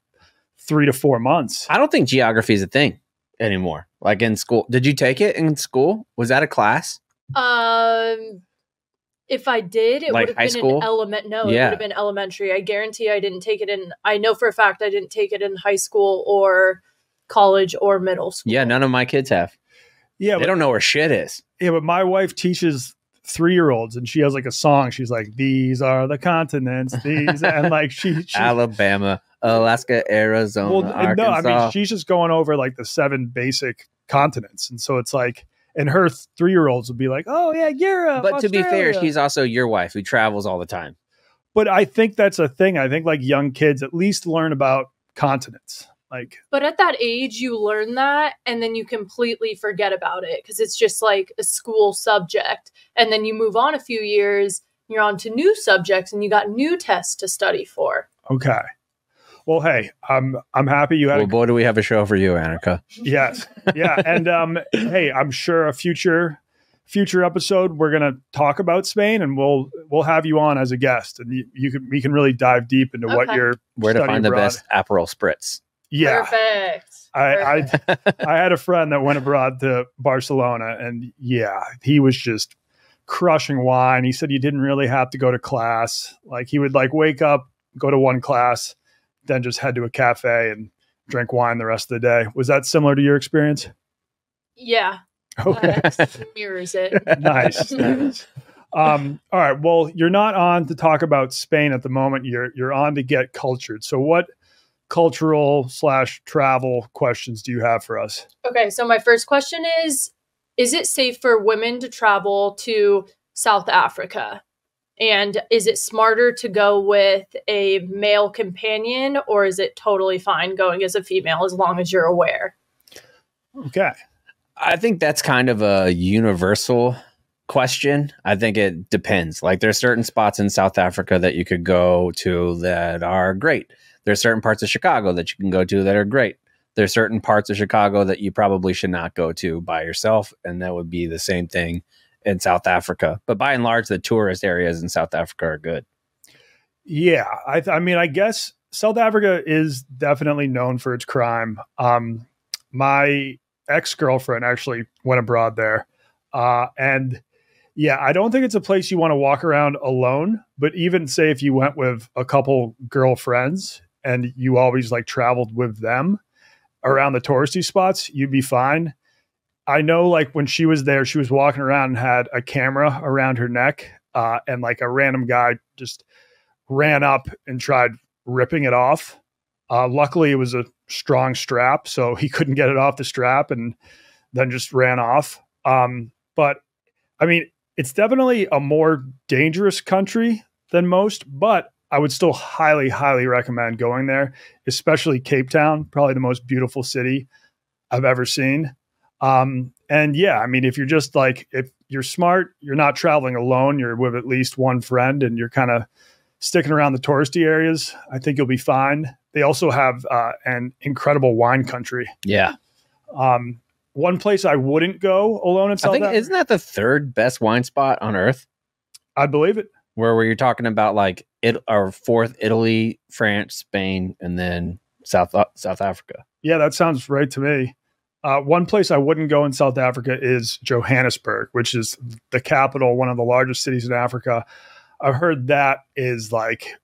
3 to 4 months. I don't think geography is a thing anymore. Like in school. Did you take it in school? Was that a class? If I did, it Like would have high been school? it would have been elementary. I guarantee I didn't take it in. I know for a fact I didn't take it in high school or college or middle school. Yeah, none of my kids have. Yeah, They don't know where shit is. Yeah, but my wife teaches 3-year-olds, and she has like a song. She's like, "These are the continents." These and like she Alabama, Alaska, Arizona, well, Arkansas. no, I mean she's just going over like the 7 basic continents, and so it's like, and her 3-year-olds will be like, "Oh yeah, Europe." But to be fair, Australia." she's also your wife who travels all the time. But I think that's a thing. I think like young kids at least learn about continents. Like, but at that age, you learn that and then you completely forget about it because it's just like a school subject. And then you move on a few years, you're on to new subjects and you got new tests to study for. okay. Well, hey, I'm happy you had Well, boy, do we have a show for you, Annika. Yes. Yeah. And hey, I'm sure a future episode we're gonna talk about Spain, and we'll have you on as a guest, and we can really dive deep into what you're where to studying find the abroad. best Aperol spritz. Yeah. Perfect. I had a friend that went abroad to Barcelona, and yeah, he was just crushing wine. He said he didn't really have to go to class. Like he would like wake up, go to one class, then just head to a cafe and drink wine the rest of the day. Was that similar to your experience? Yeah. Okay. Mirrors it. Nice. All right. Well, you're not on to talk about Spain at the moment. You're on to Get Cultured. So what cultural/travel questions do you have for us? Okay, so my first question is it safe for women to travel to South Africa? And is it smarter to go with a male companion, or is it totally fine going as a female as long as you're aware? Okay. I think that's kind of a universal question. I think it depends. Like there's certain spots in South Africa that you could go to that are great. There's certain parts of Chicago that you can go to that are great. There's certain parts of Chicago that you probably should not go to by yourself. And that would be the same thing in South Africa. But by and large, the tourist areas in South Africa are good. Yeah. I mean, I guess South Africa is definitely known for its crime. My ex-girlfriend actually went abroad there. And yeah, I don't think it's a place you want to walk around alone, but even say if you went with a couple girlfriends and you always like traveled with them around the touristy spots, you'd be fine. I know like when she was there, she was walking around and had a camera around her neck, and like a random guy just ran up and tried ripping it off. Luckily it was a strong strap, so he couldn't get it off the strap and then just ran off. But I mean, it's definitely a more dangerous country than most, but I would still highly, highly recommend going there, especially Cape Town, probably the most beautiful city I've ever seen. And yeah, I mean, if you're just like, if you're smart, you're not traveling alone, you're with at least one friend and you're kind of sticking around the touristy areas, I think you'll be fine. They also have an incredible wine country. Yeah. One place I wouldn't go alone in South Africa. Isn't that the third best wine spot on earth? I believe it. Where you're talking about like fourth, Italy, France, Spain, and then South Africa. Yeah, that sounds right to me. One place I wouldn't go in South Africa is Johannesburg, which is the capital, one of the largest cities in Africa. I've heard that is like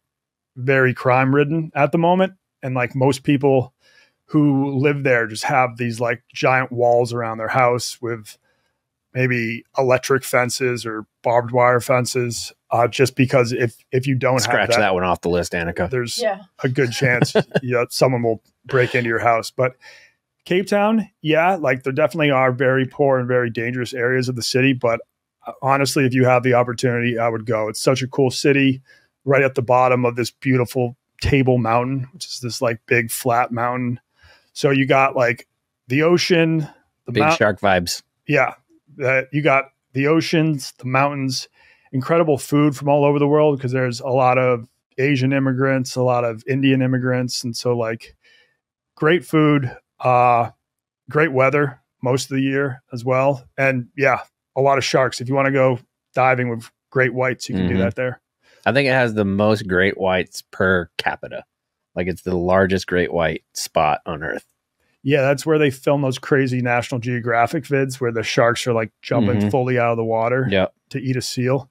very crime ridden at the moment. And like most people who live there just have these like giant walls around their house with maybe electric fences or barbed wire fences. Just because if you don't scratch have that one off the list, Annika, there's a good chance someone will break into your house. But Cape Town, yeah, like there definitely are very poor and very dangerous areas of the city. But honestly, if you have the opportunity, I would go. It's such a cool city right at the bottom of this beautiful Table Mountain, which is this like big flat mountain. So you got like the ocean, the big shark vibes. Yeah. You got the oceans, the mountains, incredible food from all over the world because there's a lot of Asian immigrants, a lot of Indian immigrants. And so like great food, great weather most of the year as well. And yeah, a lot of sharks. If you want to go diving with great whites, you can do that there. I think it has the most great whites per capita. Like it's the largest great white spot on earth. Yeah, that's where they film those crazy National Geographic vids where the sharks are like jumping fully out of the water to eat a seal.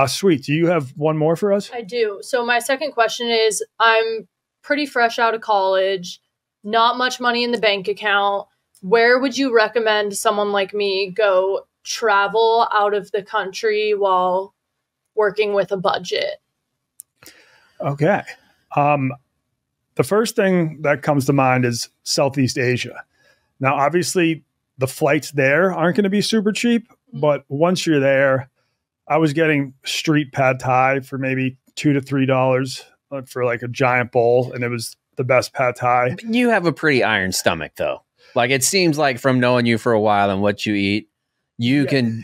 Sweet. Do you have one more for us? I do. So my second question is, I'm pretty fresh out of college, not much money in the bank account. Where would you recommend someone like me go travel out of the country while working with a budget? Okay. The first thing that comes to mind is Southeast Asia. Now, obviously, the flights there aren't going to be super cheap, but once you're there, I was getting street pad thai for maybe $2 to $3 for like a giant bowl, and it was the best pad thai. You have a pretty iron stomach, though. Like, it seems like from knowing you for a while and what you eat, you can.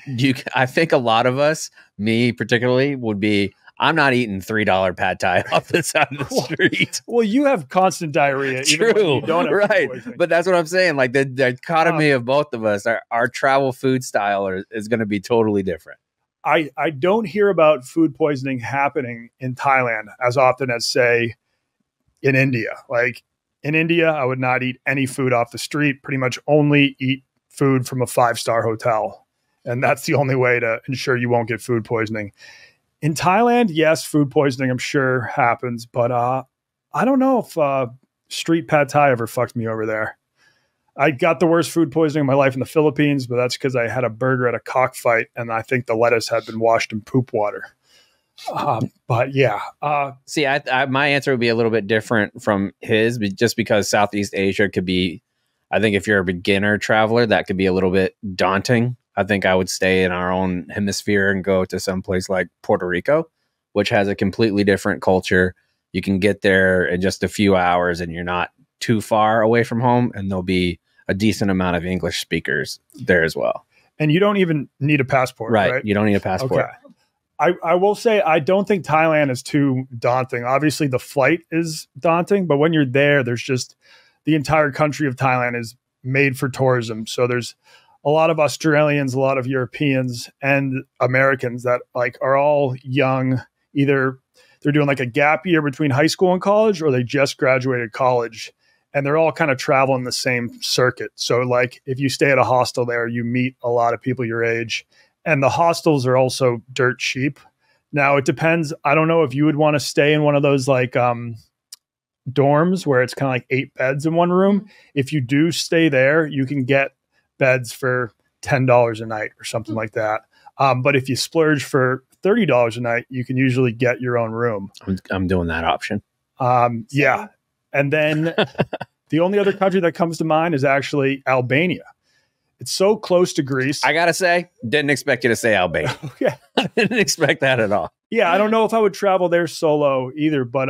I think a lot of us, me particularly, would be, I'm not eating $3 pad thai off the side of the street. Well, you have constant diarrhea. True, even when you don't have right? food poisoning. But that's what I'm saying. Like the dichotomy of both of us, our travel food style is going to be totally different. I don't hear about food poisoning happening in Thailand as often as, say, in India. Like in India, I would not eat any food off the street. Pretty much only eat food from a 5-star hotel, and that's the only way to ensure you won't get food poisoning. In Thailand, yes, food poisoning, I'm sure, happens, but I don't know if street pad thai ever fucked me over there. I got the worst food poisoning of my life in the Philippines, but that's because I had a burger at a cockfight, and I think the lettuce had been washed in poop water. But yeah. See, my answer would be a little bit different from his, just because Southeast Asia could be, I think if you're a beginner traveler, that could be a little bit daunting. I think I would stay in our own hemisphere and go to some place like Puerto Rico, which has a completely different culture. You can get there in just a few hours and you're not too far away from home, and there'll be a decent amount of English speakers there as well. And you don't even need a passport, right? You don't need a passport. Okay. I will say I don't think Thailand is too daunting. Obviously, the flight is daunting, but when you're there, there's just the entire country of Thailand is made for tourism. So there's a lot of Australians, a lot of Europeans, and Americans that like are all young. Either they're doing like a gap year between high school and college, or they just graduated college, and they're all kind of traveling the same circuit. So like if you stay at a hostel there, you meet a lot of people your age, and the hostels are also dirt cheap. Now it depends. I don't know if you would want to stay in one of those like dorms where it's kind of like 8 beds in one room. If you do stay there, you can get beds for $10 a night or something like that. But if you splurge for $30 a night, you can usually get your own room. I'm doing that option. Yeah. And then the only other country that comes to mind is actually Albania. It's so close to Greece. I got to say, didn't expect you to say Albania. Okay. I didn't expect that at all. Yeah. I don't know if I would travel there solo either, but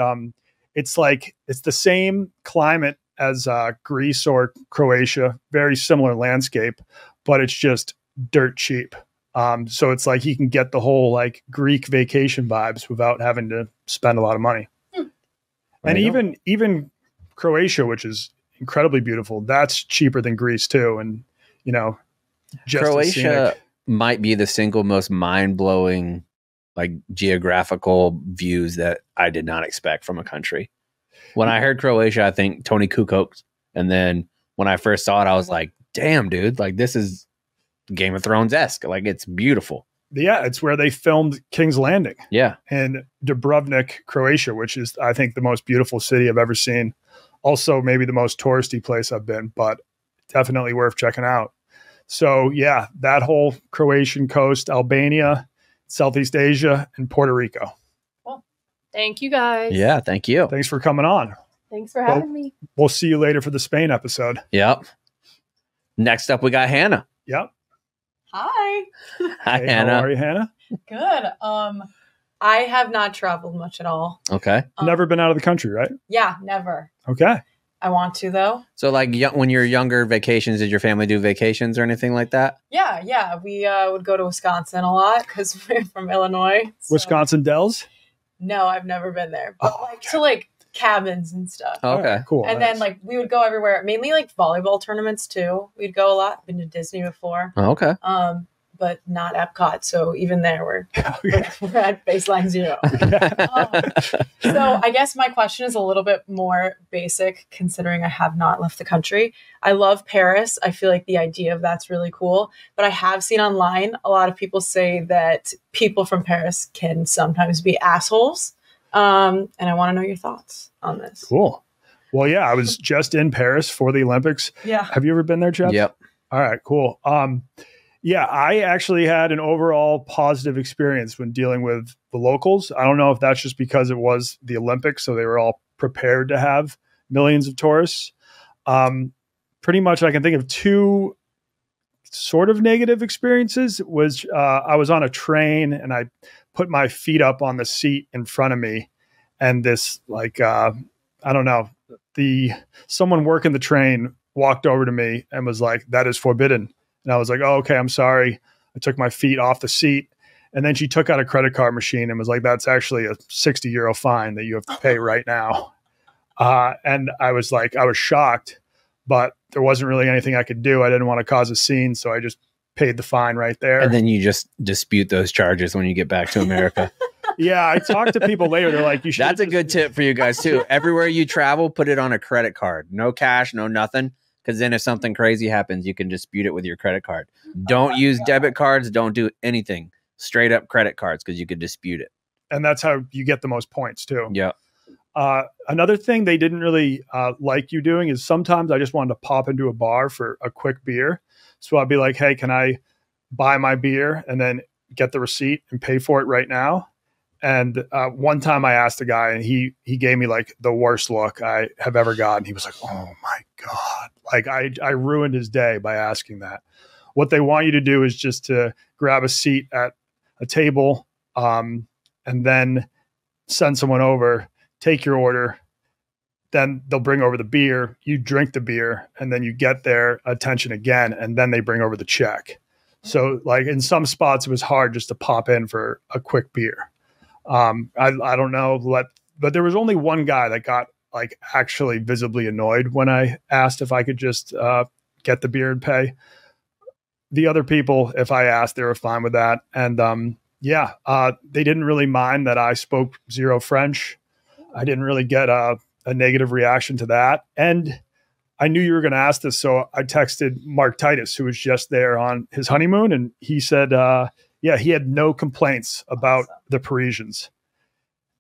it's like, it's the same climate as Greece or Croatia, very similar landscape, but it's just dirt cheap. So it's like you can get the whole like Greek vacation vibes without having to spend a lot of money. And even Croatia, which is incredibly beautiful, that's cheaper than Greece too. And you know, just Croatia might be the single most mind-blowing like geographical views that I did not expect from a country. When I heard Croatia, I think Tony Kukoc. And then when I first saw it, I was like, damn, dude, like this is Game of Thrones-esque. Like it's beautiful. Yeah, it's where they filmed King's Landing. Yeah. And Dubrovnik, Croatia, which is, I think, the most beautiful city I've ever seen. Also, maybe the most touristy place I've been, but definitely worth checking out. So, yeah, that whole Croatian coast, Albania, Southeast Asia, and Puerto Rico. Thank you, guys. Yeah, thank you. Thanks for coming on. Thanks for having me. We'll see you later for the Spain episode. Yep. Next up, we got Hannah. Yep. Hi. Hi, Hey, Hannah. How are you, Hannah? Good. I have not traveled much at all. Okay. Never been out of the country, right? Yeah, never. Okay. I want to though. So like when you're younger, vacations, did your family do vacations or anything like that? Yeah. We would go to Wisconsin a lot because we're from Illinois. So. Wisconsin Dells? No, I've never been there. But to like cabins and stuff. Okay. All right, cool. And then like we would go everywhere, mainly like volleyball tournaments too. We'd go a lot. Been to Disney before. Oh, okay. But not Epcot. So even there we're at baseline 0. So I guess my question is a little bit more basic considering I have not left the country. I love Paris. I feel like the idea of that's really cool. But I have seen online a lot of people say that people from Paris can sometimes be assholes. And I want to know your thoughts on this. Cool. Well, yeah, I was just in Paris for the Olympics. Yeah. Have you ever been there, Chaps? Yep. All right, cool. Yeah, I actually had an overall positive experience when dealing with the locals. I don't know if that's just because it was the Olympics, so they were all prepared to have millions of tourists. Pretty much I can think of two sort of negative experiences. I was on a train and I put my feet up on the seat in front of me, and this I don't know, someone working the train walked over to me and was like, "That is forbidden." And I was like, "Oh, okay, I'm sorry." I took my feet off the seat, and then she took out a credit card machine and was like, "That's actually a 60 euro fine that you have to pay right now." And I was shocked, but there wasn't really anything I could do. I didn't want to cause a scene, so I just paid the fine right there. And then you just dispute those charges when you get back to America. Yeah, I talked to people later. They're like, "You should." That's a good tip for you guys too. Everywhere you travel, put it on a credit card. No cash, no nothing. Because then if something crazy happens, you can dispute it with your credit card. Don't use debit cards. Don't do anything. Straight up credit cards, because you could dispute it. And that's how you get the most points too. Yeah. Another thing they didn't really like you doing is sometimes I just wanted to pop into a bar for a quick beer. So I'd be like, "Hey, can I buy my beer and then get the receipt and pay for it right now?" And one time I asked a guy, and he gave me like the worst look I have ever gotten. He was like, "Oh my God." Like I ruined his day by asking that. What they want you to do is just to grab a seat at a table and then send someone over, take your order. Then they'll bring over the beer. You drink the beer, and then you get their attention again, and then they bring over the check. So like in some spots, it was hard just to pop in for a quick beer. I don't know, but there was only one guy that got like actually visibly annoyed when I asked if I could just get the beer and pay. The other people, if I asked, they were fine with that. And they didn't really mind that I spoke zero French. I didn't really get a negative reaction to that. And I knew you were going to ask this, so I texted Mark Titus, who was just there on his honeymoon, and he said, he had no complaints about the Parisians.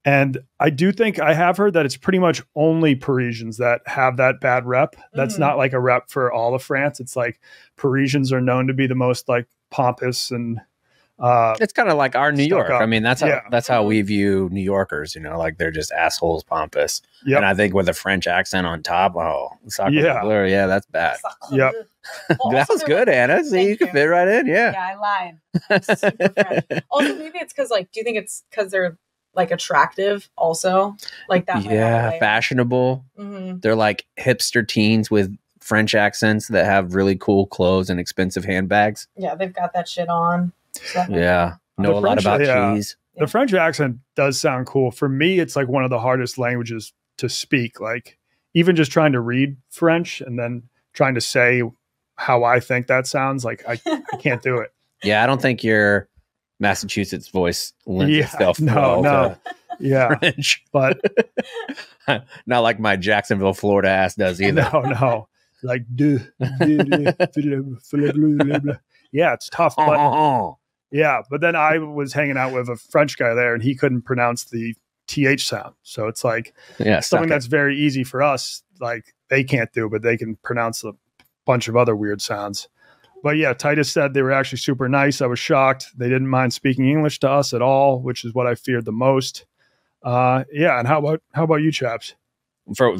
And I do think I have heard that it's pretty much only Parisians that have that bad rep. That's not like a rep for all of France. It's like Parisians are known to be the most like pompous and it's kind of like our New York. up. I mean, that's how we view New Yorkers, like they're just assholes, pompous. Yep. And I think with a French accent on top, yeah, that's bad. Yep. That was good, Anna. See, you can fit right in. Yeah. Yeah, I lied. I'm super French. Also, maybe it's because do you think it's because they're like attractive also? Like that. Yeah, fashionable. Mm-hmm. They're like hipster teens with French accents that have really cool clothes and expensive handbags. Yeah, they've got that shit on. Yeah. Know a lot about cheese. The French accent does sound cool. For me, it's like one of the hardest languages to speak. Like even just trying to read French and then trying to say how I think that sounds, like I can't do it. Yeah, I don't think your Massachusetts voice lends itself well to French. But not like my Jacksonville, Florida ass does either. No. Like yeah, it's tough. But yeah, but then I was hanging out with a French guy there, and he couldn't pronounce the TH sound. So it's like something that's very easy for us, like they can't do, but they can pronounce a bunch of other weird sounds. But yeah, Titus said they were actually super nice. I was shocked. They didn't mind speaking English to us at all, which is what I feared the most. And how about you, Chaps? For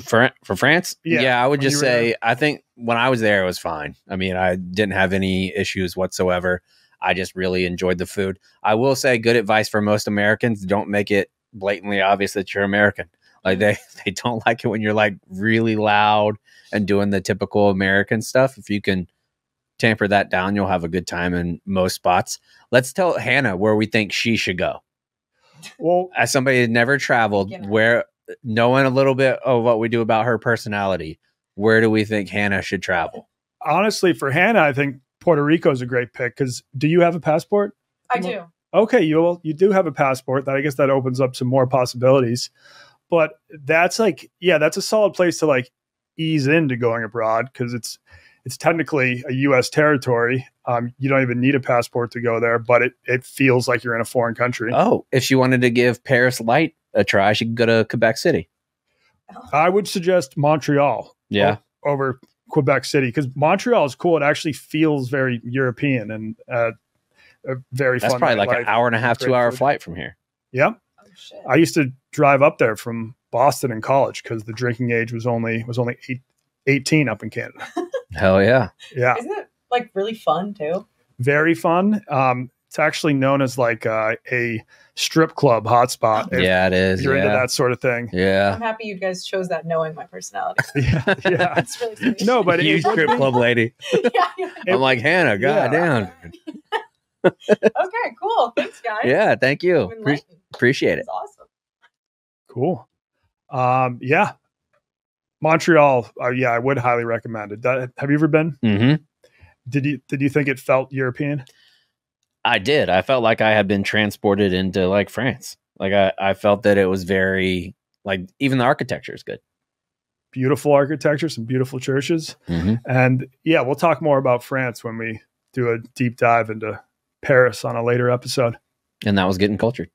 France? Yeah, I would just say there? I think when I was there, it was fine. I mean, I didn't have any issues whatsoever. I just really enjoyed the food. I will say good advice for most Americans: don't make it blatantly obvious that you're American. Like they don't like it when you're like really loud and doing the typical American stuff. If you can tamper that down, you'll have a good time in most spots. Let's tell Hannah where we think she should go. Well, as somebody that never traveled, where knowing a little bit of what we do about her personality, where do we think Hannah should travel? Honestly, for Hannah, I think Puerto Rico is a great pick. Because do you have a passport? I do. Okay, you do have a passport. I guess that opens up some more possibilities. But that's that's a solid place to like ease into going abroad, because it's technically a U.S. territory. You don't even need a passport to go there, but it feels like you're in a foreign country. Oh, if she wanted to give Paris Light a try, she could go to Quebec City. I would suggest Montreal. Yeah. Over Quebec City, because Montreal is cool. It actually feels very European and very fun. That's probably like nightlife. an hour and a half, Great 2-hour food. flight from here. Yep. Oh, shit. I used to drive up there from Boston in college because the drinking age was only 18 up in Canada. Hell yeah. Yeah. Isn't it like really fun too? Very fun. It's actually known as like a strip club hotspot. If Yeah, it is. you're into Yeah. that sort of thing. Yeah. I'm happy you guys chose that knowing my personality. Yeah. That's really sweet. No, but You it, strip club lady. yeah. I'm like, Hannah, goddamn. Okay, cool. Thanks, guys. Yeah, thank you. I'm enlightened. Appreciate it. That's awesome. cool. Yeah. Montreal. Yeah, I would highly recommend it. Have you ever been? Mm-hmm. Did you think it felt European? I did. I felt like I had been transported into like France. Like I felt that it was very like even the architecture is good. Beautiful architecture, some beautiful churches. Mm-hmm. And yeah, we'll talk more about France when we do a deep dive into Paris on a later episode. And that was Getting Cultured.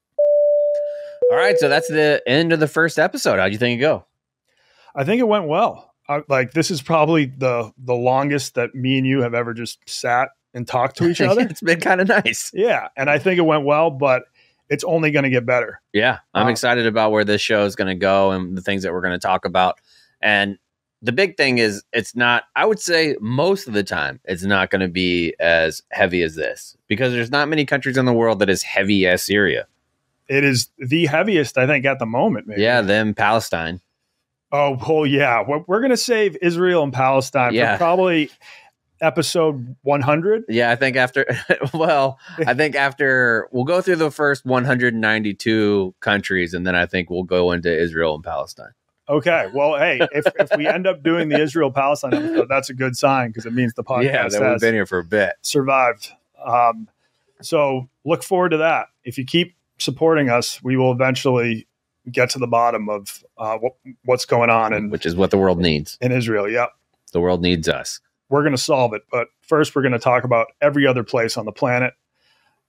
All right, so that's the end of the first episode. How'd you think it go? I think it went well. This is probably the longest that me and you have ever just sat and talked to each other. It's been kind of nice. Yeah, and I think it went well, but it's only going to get better. Yeah, I'm excited about where this show is going to go and the things that we're going to talk about. And the big thing is it's not, I would say most of the time, it's not going to be as heavy as this because there's not many countries in the world that is heavy as Syria. It is the heaviest, I think, at the moment. Maybe. Yeah, them Palestine. Oh, yeah. We're going to save Israel and Palestine for probably episode 100. Yeah, I think after, we'll go through the first 192 countries, and then I think we'll go into Israel and Palestine. Okay. Well, hey, if we end up doing the Israel-Palestine episode, that's a good sign because it means the podcast that we've been here for a bit. Survived. So look forward to that. If you keep supporting us, we will eventually get to the bottom of what's going on, and which is what the world needs in Israel. Yep. The world needs us. We're going to solve it. But first, we're going to talk about every other place on the planet.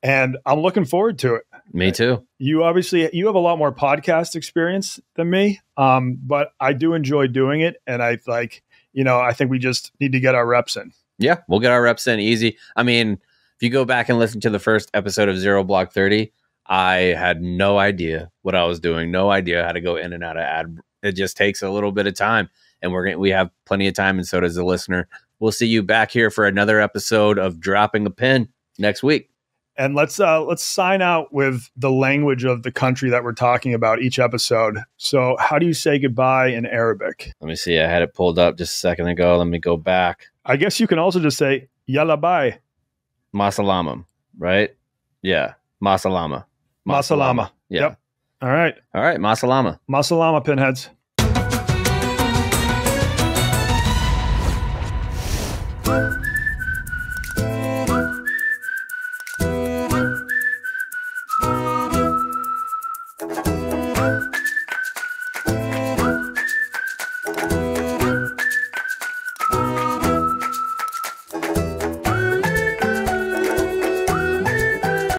And I'm looking forward to it. Me too. You have a lot more podcast experience than me. But I do enjoy doing it. And I think we just need to get our reps in. Yeah, we'll get our reps in easy. I mean, if you go back and listen to the first episode of Zero Block 30, I had no idea what I was doing, no idea how to go in and out of ad. It just takes a little bit of time, and we have plenty of time, and so does the listener. We'll see you back here for another episode of Dropping a Pin next week. And let's sign out with the language of the country that we're talking about each episode. So how do you say goodbye in Arabic? Let me see. I had it pulled up just a second ago. Let me go back. I guess you can also just say yalla bye. Masalama, right? Yeah. Masalama. Masalama. Yeah. Yep. All right. Masalama. Masalama, pinheads.